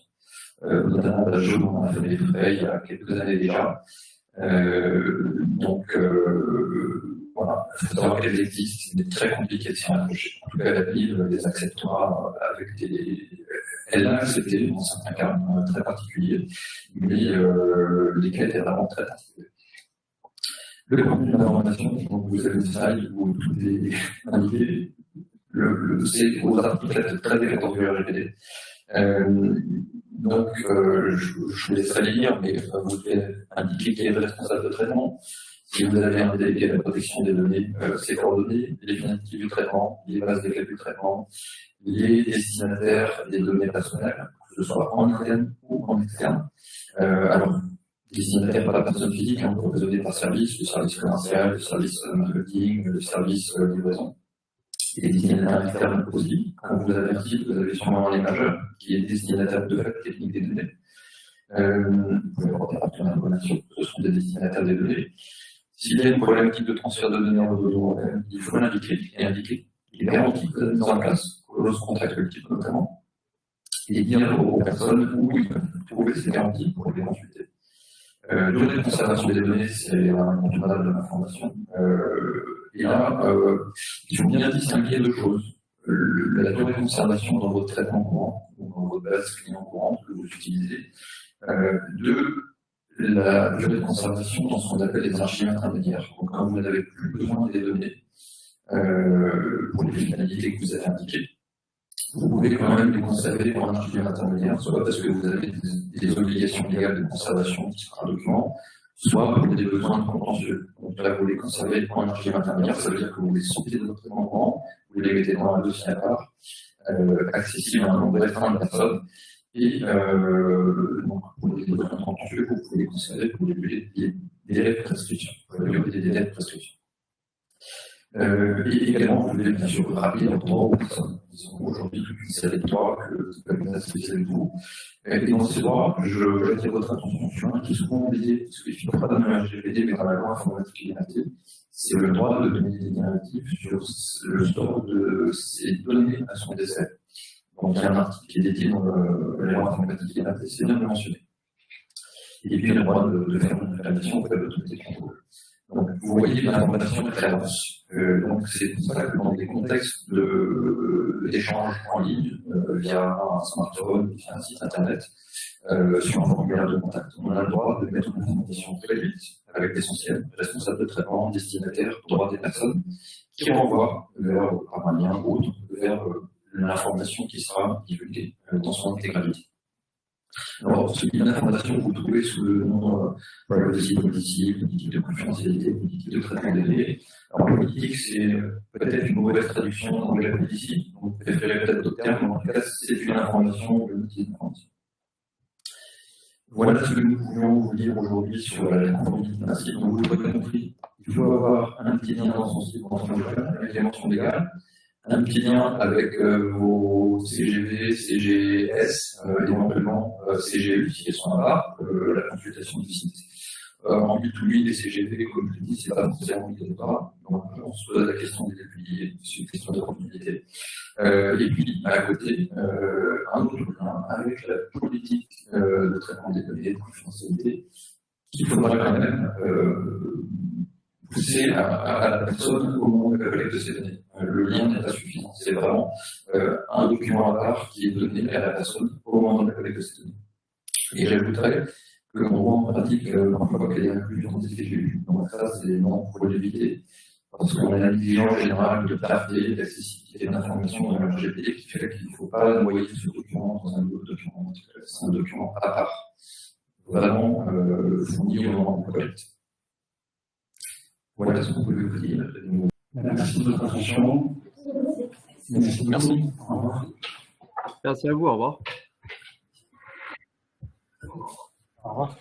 Notamment la jaune, on a fait des frais il y a quelques années déjà. Donc voilà, il faut savoir qu'elles existent, mais très compliqué de s'y approcher. En tout cas, la ville les acceptera avec des. Elle l'a accepté dans certains cas très particuliers, mais lesquels est vraiment très particulier. Le contenu de l'information, donc vous avez une slide où tout est indiqué. C'est aux articles très défendus du RGPD. Donc, je vous laisserai lire, mais vous devez indiquer qui est le responsable de traitement. Si vous avez un délégué à la protection des données, ses coordonnées, les finalités du traitement, les bases de calcul du traitement, les destinataires des données personnelles, que ce soit en interne ou en externe. Alors, destinataire par la personne physique, hein, proposé par service, le service commercial, le service marketing, le service livraison. Et destinataire externe aussi, comme vous avez dit, vous avez sûrement un majeur qui est destinataire de fait technique des données. Vous pouvez apporter partout l'information, ce sont des destinataires des données. S'il y a une problématique de transfert de données en réseau, il faut l'indiquer et indiquer les garanties que vous avez mises en place pour le contact collectif notamment, et dire aux personnes où ils peuvent trouver ces garanties pour les consulter. Durée de conservation des données, c'est un incontournable de l'information. Et là, il faut bien distinguer deux choses. La durée de conservation dans votre traitement courant, ou dans votre base client courante que vous utilisez, de la durée de conservation dans ce qu'on appelle les archives intermédiaires. Donc, quand vous n'avez plus besoin des données pour les finalités que vous avez indiquées, vous pouvez quand même les conserver pour un archive intermédiaire, soit parce que vous avez des obligations légales de conservation qui sera un document, soit pour des besoins de contentieux. Donc là, vous les conservez pour un archive intermédiaire, ça veut dire que vous les sortez de votre traitement courant, vous les mettez dans un dossier à part, accessible à un nombre restreint de personnes, et donc pour les besoins de contentieux, vous pouvez les conserver pour des délais de prescription, pour des délais de prescription. Et également, je voulais bien sûr rappeler les droits aux personnes qui sont aujourd'hui toute une série de droits que la spéciale de vous. Et dans ces droits, j'attire votre attention sur un qui est souvent oublié, parce qu'il ne figure pas dans le RGPD, mais dans la loi informatique et liberté, c'est le droit de donner des directives sur le store de ces données à son décès. Donc il y a un article qui est dédié dans la loi informatique et liberté, c'est bien de le mentionner. Et puis le droit de faire une réclamation auprès de l'autorité de contrôle. Donc, vous voyez l'information est très dense. Donc, c'est pour ça que dans des contextes d'échange en ligne, via un smartphone, via un site internet, sur un formulaire de contact, on a le droit de mettre une information très vite, avec l'essentiel, responsable de traitement, destinataire, droit des personnes, qui renvoie vers, par un lien ou autre, vers l'information qui sera divulguée dans son intégralité. Alors, ce type d'information que vous trouvez sous le nom privacy policy, politique de confidentialité, politique de traitement des données. Alors, politique, c'est peut-être une mauvaise traduction en anglais policy, donc vous préférez peut-être d'autres termes, mais en tout cas, c'est une information, une outil d'information. Voilà ce que nous pouvions vous dire aujourd'hui sur la conformité d'un site. Donc, vous l'aurez compris, il faut avoir un petit lien dans son site, dans son local, avec les mentions légales. Un petit lien avec vos CGV, CGS, éventuellement CGU, si elles sont là, la consultation du site. En B2B, les CGV, comme je dis, c'est pas forcément obligatoire. Donc, on se pose la question des dépliés, c'est une question de profitabilité. Et puis, à côté, un autre lien avec la politique de traitement des données, de confidentialité, qu'il faudra quand même pousser à la personne au moment de la collecte de ces données. Le lien n'est pas suffisant. C'est vraiment un document à part qui est donné à la personne au moment de la collecte de ces données. Et j'ajouterais que qu'on voit en pratique parfois qu'elle est inclue dans des CGU. Donc ça, c'est non pour l'éviter. Parce qu'on a une exigence générale de clarté, d'accessibilité d'information dans le RGPD qui fait qu'il ne faut pas noyer ce document dans un autre document. C'est un document à part. Vraiment fourni au moment de la collecte. Voilà ce qu'on peut vous dire. Merci de votre attention. Merci. Au revoir. Merci à vous, au revoir. Au revoir.